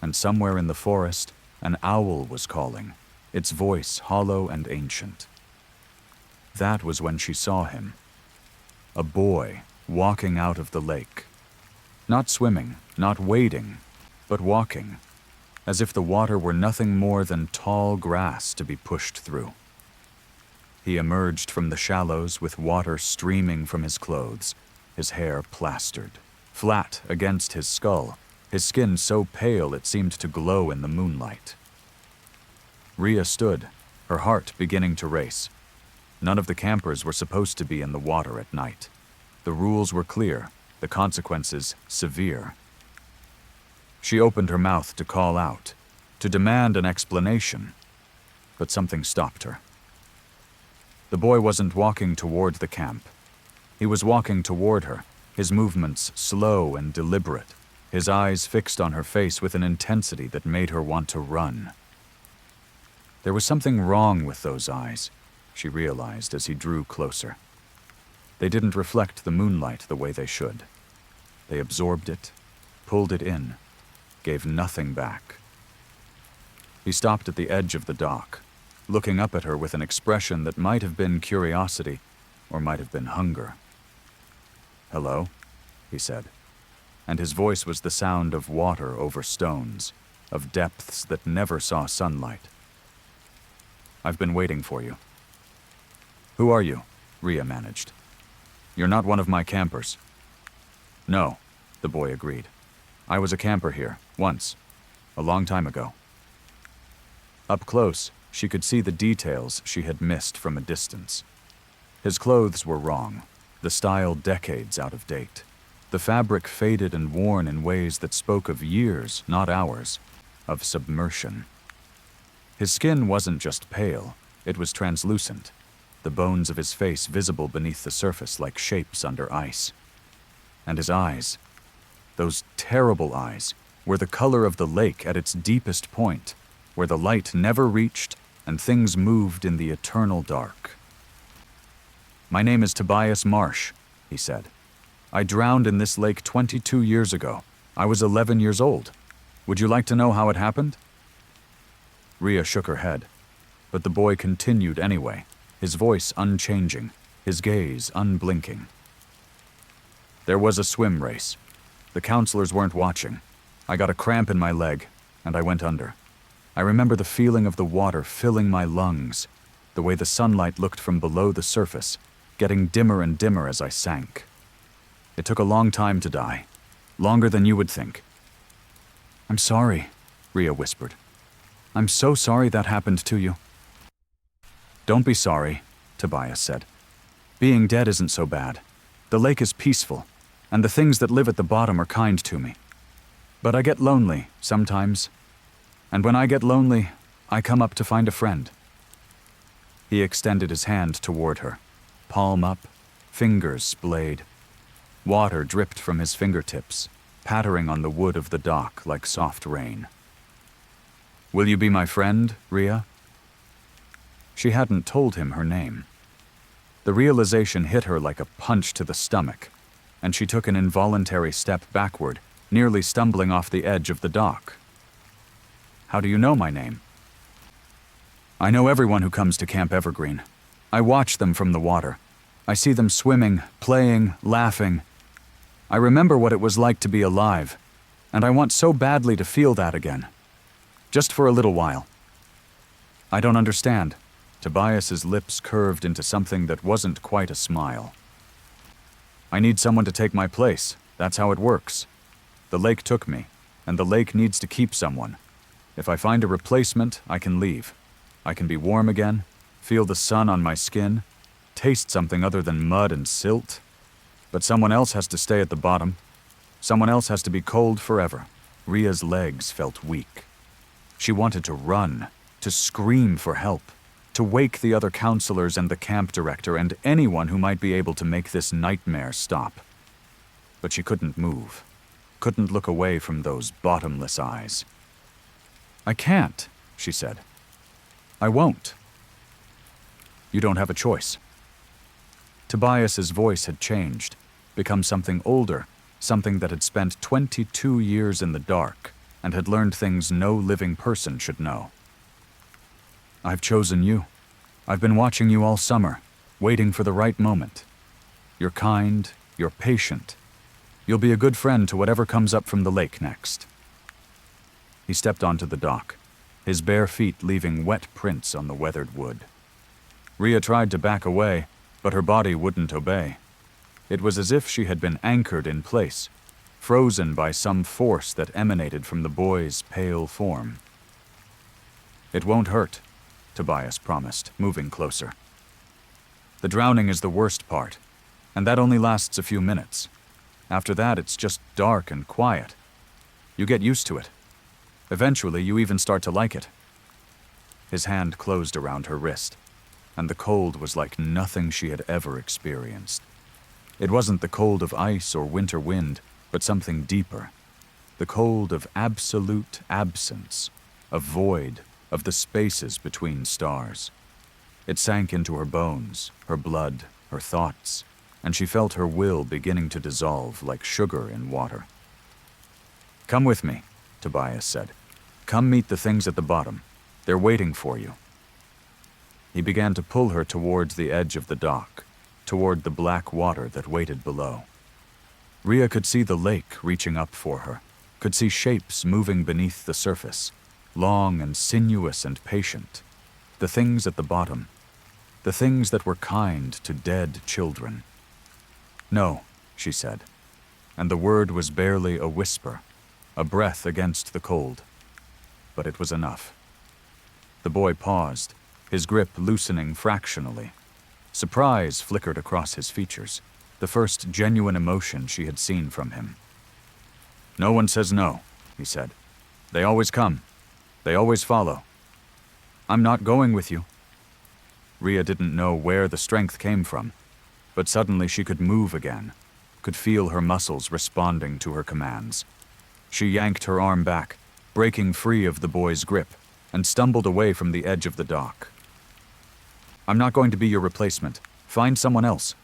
and somewhere in the forest, an owl was calling, its voice hollow and ancient. That was when she saw him. A boy walking out of the lake. Not swimming, not wading, but walking, as if the water were nothing more than tall grass to be pushed through. He emerged from the shallows with water streaming from his clothes, his hair plastered, flat against his skull, his skin so pale it seemed to glow in the moonlight. Rhea stood, her heart beginning to race. None of the campers were supposed to be in the water at night. The rules were clear, the consequences severe. She opened her mouth to call out, to demand an explanation, but something stopped her. The boy wasn't walking toward the camp. He was walking toward her, his movements slow and deliberate, his eyes fixed on her face with an intensity that made her want to run. There was something wrong with those eyes, she realized as he drew closer. They didn't reflect the moonlight the way they should. They absorbed it, pulled it in, gave nothing back. He stopped at the edge of the dock, looking up at her with an expression that might have been curiosity or might have been hunger. "Hello," he said, and his voice was the sound of water over stones, of depths that never saw sunlight. "I've been waiting for you." "Who are you?" Rhea managed. "You're not one of my campers." "No," the boy agreed. "I was a camper here, once, a long time ago." Up close, she could see the details she had missed from a distance. His clothes were wrong, the style decades out of date. The fabric faded and worn in ways that spoke of years, not hours, of submersion. His skin wasn't just pale, it was translucent, the bones of his face visible beneath the surface like shapes under ice. And his eyes, those terrible eyes, were the color of the lake at its deepest point, where the light never reached and things moved in the eternal dark. "My name is Tobias Marsh," he said. "I drowned in this lake 22 years ago. I was 11 years old. Would you like to know how it happened?" Rhea shook her head, but the boy continued anyway, his voice unchanging, his gaze unblinking. "There was a swim race. The counselors weren't watching. I got a cramp in my leg, and I went under. I remember the feeling of the water filling my lungs, the way the sunlight looked from below the surface, getting dimmer and dimmer as I sank. It took a long time to die, longer than you would think." "I'm sorry," Rhea whispered. "I'm so sorry that happened to you." "Don't be sorry," Tobias said. "Being dead isn't so bad. The lake is peaceful, and the things that live at the bottom are kind to me. But I get lonely sometimes, and when I get lonely, I come up to find a friend." He extended his hand toward her, palm up, fingers splayed. Water dripped from his fingertips, pattering on the wood of the dock like soft rain. "Will you be my friend, Rhea?" She hadn't told him her name. The realization hit her like a punch to the stomach, and she took an involuntary step backward, nearly stumbling off the edge of the dock. "How do you know my name?" "I know everyone who comes to Camp Evergreen. I watch them from the water. I see them swimming, playing, laughing. I remember what it was like to be alive, and I want so badly to feel that again. Just for a little while." "I don't understand." Tobias's lips curved into something that wasn't quite a smile. "I need someone to take my place. That's how it works. The lake took me, and the lake needs to keep someone. If I find a replacement, I can leave. I can be warm again, feel the sun on my skin, taste something other than mud and silt. But someone else has to stay at the bottom. Someone else has to be cold forever." Rhea's legs felt weak. She wanted to run, to scream for help, to wake the other counselors and the camp director and anyone who might be able to make this nightmare stop. But she couldn't move, couldn't look away from those bottomless eyes. "I can't," she said. "I won't." "You don't have a choice." Tobias's voice had changed, become something older, something that had spent 22 years in the dark and had learned things no living person should know. "I've chosen you. I've been watching you all summer, waiting for the right moment. You're kind, you're patient. You'll be a good friend to whatever comes up from the lake next." He stepped onto the dock, his bare feet leaving wet prints on the weathered wood. Rhea tried to back away, but her body wouldn't obey. It was as if she had been anchored in place, frozen by some force that emanated from the boy's pale form. "It won't hurt," Tobias promised, moving closer. "The drowning is the worst part, and that only lasts a few minutes. After that, it's just dark and quiet. You get used to it. Eventually, you even start to like it." His hand closed around her wrist, and the cold was like nothing she had ever experienced. It wasn't the cold of ice or winter wind, but something deeper. The cold of absolute absence, of void, of the spaces between stars. It sank into her bones, her blood, her thoughts, and she felt her will beginning to dissolve like sugar in water. "Come with me," Tobias said. "Come meet the things at the bottom. They're waiting for you." He began to pull her towards the edge of the dock, toward the black water that waited below. Rhea could see the lake reaching up for her, could see shapes moving beneath the surface, long and sinuous and patient. The things at the bottom, the things that were kind to dead children. "No," she said, and the word was barely a whisper, a breath against the cold. But it was enough. The boy paused, his grip loosening fractionally. Surprise flickered across his features, the first genuine emotion she had seen from him. "No one says no," he said. "They always come. They always follow." "I'm not going with you." Rhea didn't know where the strength came from, but suddenly she could move again, could feel her muscles responding to her commands. She yanked her arm back, breaking free of the boy's grip, and stumbled away from the edge of the dock. "I'm not going to be your replacement. Find someone else."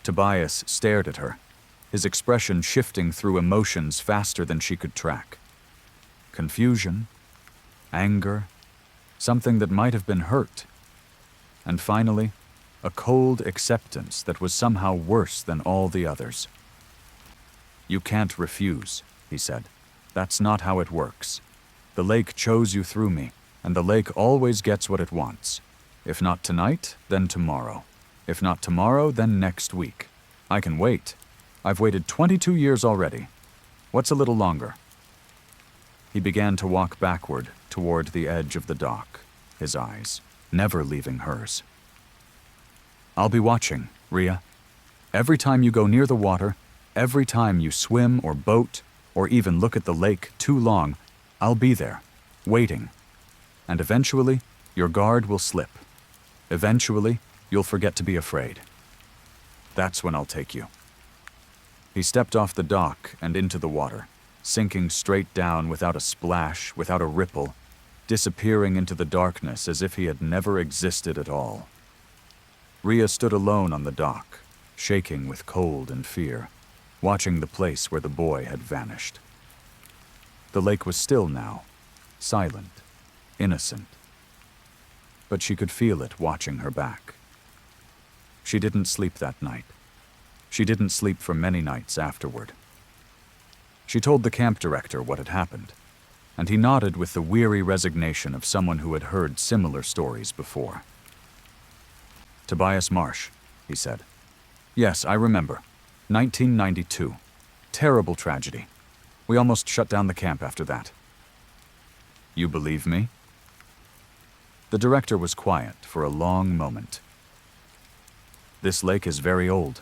Tobias stared at her, his expression shifting through emotions faster than she could track. Confusion, anger, something that might have been hurt, and finally, a cold acceptance that was somehow worse than all the others. "You can't refuse," he said. "That's not how it works. The lake chose you through me, and the lake always gets what it wants. If not tonight, then tomorrow. If not tomorrow, then next week. I can wait. I've waited 22 years already. What's a little longer?" He began to walk backward toward the edge of the dock, his eyes never leaving hers. "I'll be watching, Rhea. Every time you go near the water, every time you swim or boat, or even look at the lake too long, I'll be there, waiting. And eventually, your guard will slip. Eventually, you'll forget to be afraid. That's when I'll take you." He stepped off the dock and into the water, sinking straight down without a splash, without a ripple, disappearing into the darkness as if he had never existed at all. Rhea stood alone on the dock, shaking with cold and fear, watching the place where the boy had vanished. The lake was still now, silent, innocent. But she could feel it watching her back. She didn't sleep that night. She didn't sleep for many nights afterward. She told the camp director what had happened, and he nodded with the weary resignation of someone who had heard similar stories before. "Tobias Marsh," he said. "Yes, I remember. 1992. Terrible tragedy. We almost shut down the camp after that." "You believe me?" The director was quiet for a long moment. "This lake is very old,"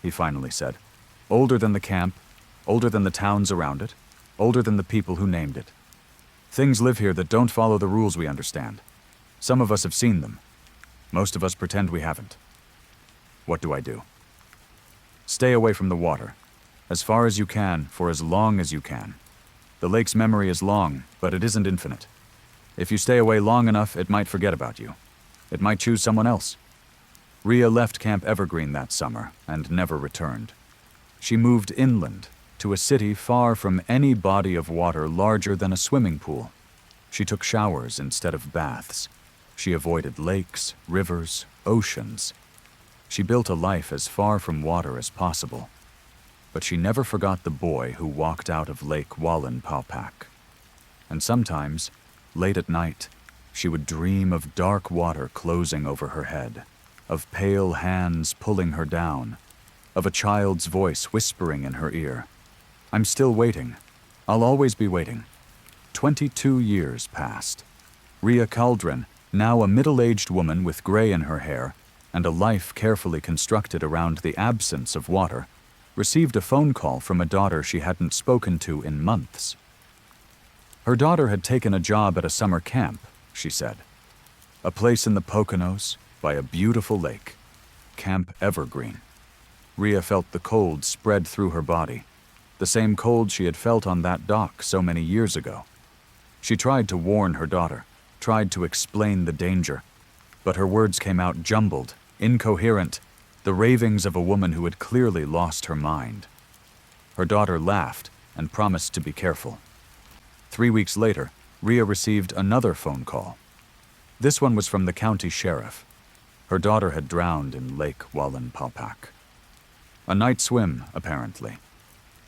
he finally said. "Older than the camp, older than the towns around it, older than the people who named it. Things live here that don't follow the rules we understand. Some of us have seen them. Most of us pretend we haven't. What do I do?" "Stay away from the water, as far as you can, for as long as you can. The lake's memory is long, but it isn't infinite. If you stay away long enough, it might forget about you. It might choose someone else." Rhea left Camp Evergreen that summer and never returned. She moved inland to a city far from any body of water larger than a swimming pool. She took showers instead of baths. She avoided lakes, rivers, oceans. She built a life as far from water as possible. But she never forgot the boy who walked out of Lake Wallenpaupack. And sometimes, late at night, she would dream of dark water closing over her head, of pale hands pulling her down, of a child's voice whispering in her ear. I'm still waiting. I'll always be waiting. 22 years passed. Rhea Caldron, now a middle-aged woman with gray in her hair and a life carefully constructed around the absence of water, received a phone call from a daughter she hadn't spoken to in months. Her daughter had taken a job at a summer camp, she said. A place in the Poconos by a beautiful lake, Camp Evergreen. Rhea felt the cold spread through her body, the same cold she had felt on that dock so many years ago. She tried to warn her daughter, tried to explain the danger, but her words came out jumbled, incoherent, the ravings of a woman who had clearly lost her mind. Her daughter laughed and promised to be careful. 3 weeks later, Rhea received another phone call. This one was from the county sheriff. Her daughter had drowned in Lake Wallenpaupack. A night swim, apparently.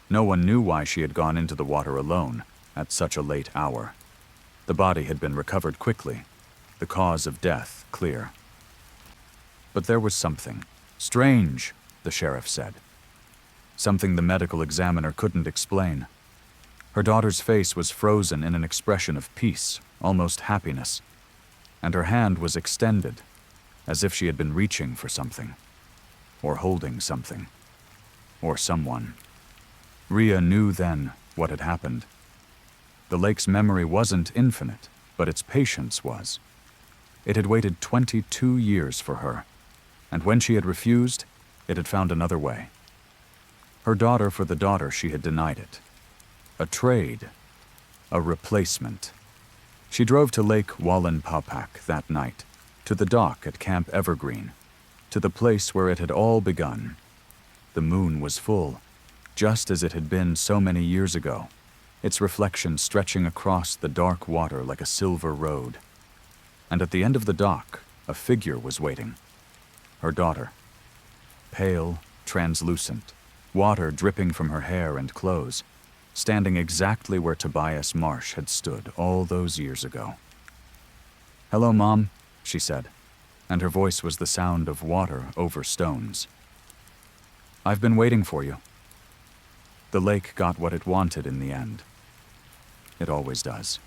No one knew why she had gone into the water alone at such a late hour. The body had been recovered quickly, the cause of death clear. But there was something strange, the sheriff said. Something the medical examiner couldn't explain. Her daughter's face was frozen in an expression of peace, almost happiness, and her hand was extended, as if she had been reaching for something, or holding something, or someone. Rhea knew then what had happened. The lake's memory wasn't infinite, but its patience was. It had waited 22 years for her, and when she had refused, it had found another way. Her daughter for the daughter she had denied it. A trade. A replacement. She drove to Lake Wallenpaupack that night, to the dock at Camp Evergreen, to the place where it had all begun. The moon was full, just as it had been so many years ago, its reflection stretching across the dark water like a silver road. And at the end of the dock, a figure was waiting. Her daughter. Pale, translucent, water dripping from her hair and clothes, standing exactly where Tobias Marsh had stood all those years ago. "Hello, Mom," she said, and her voice was the sound of water over stones. "I've been waiting for you." The lake got what it wanted in the end. It always does.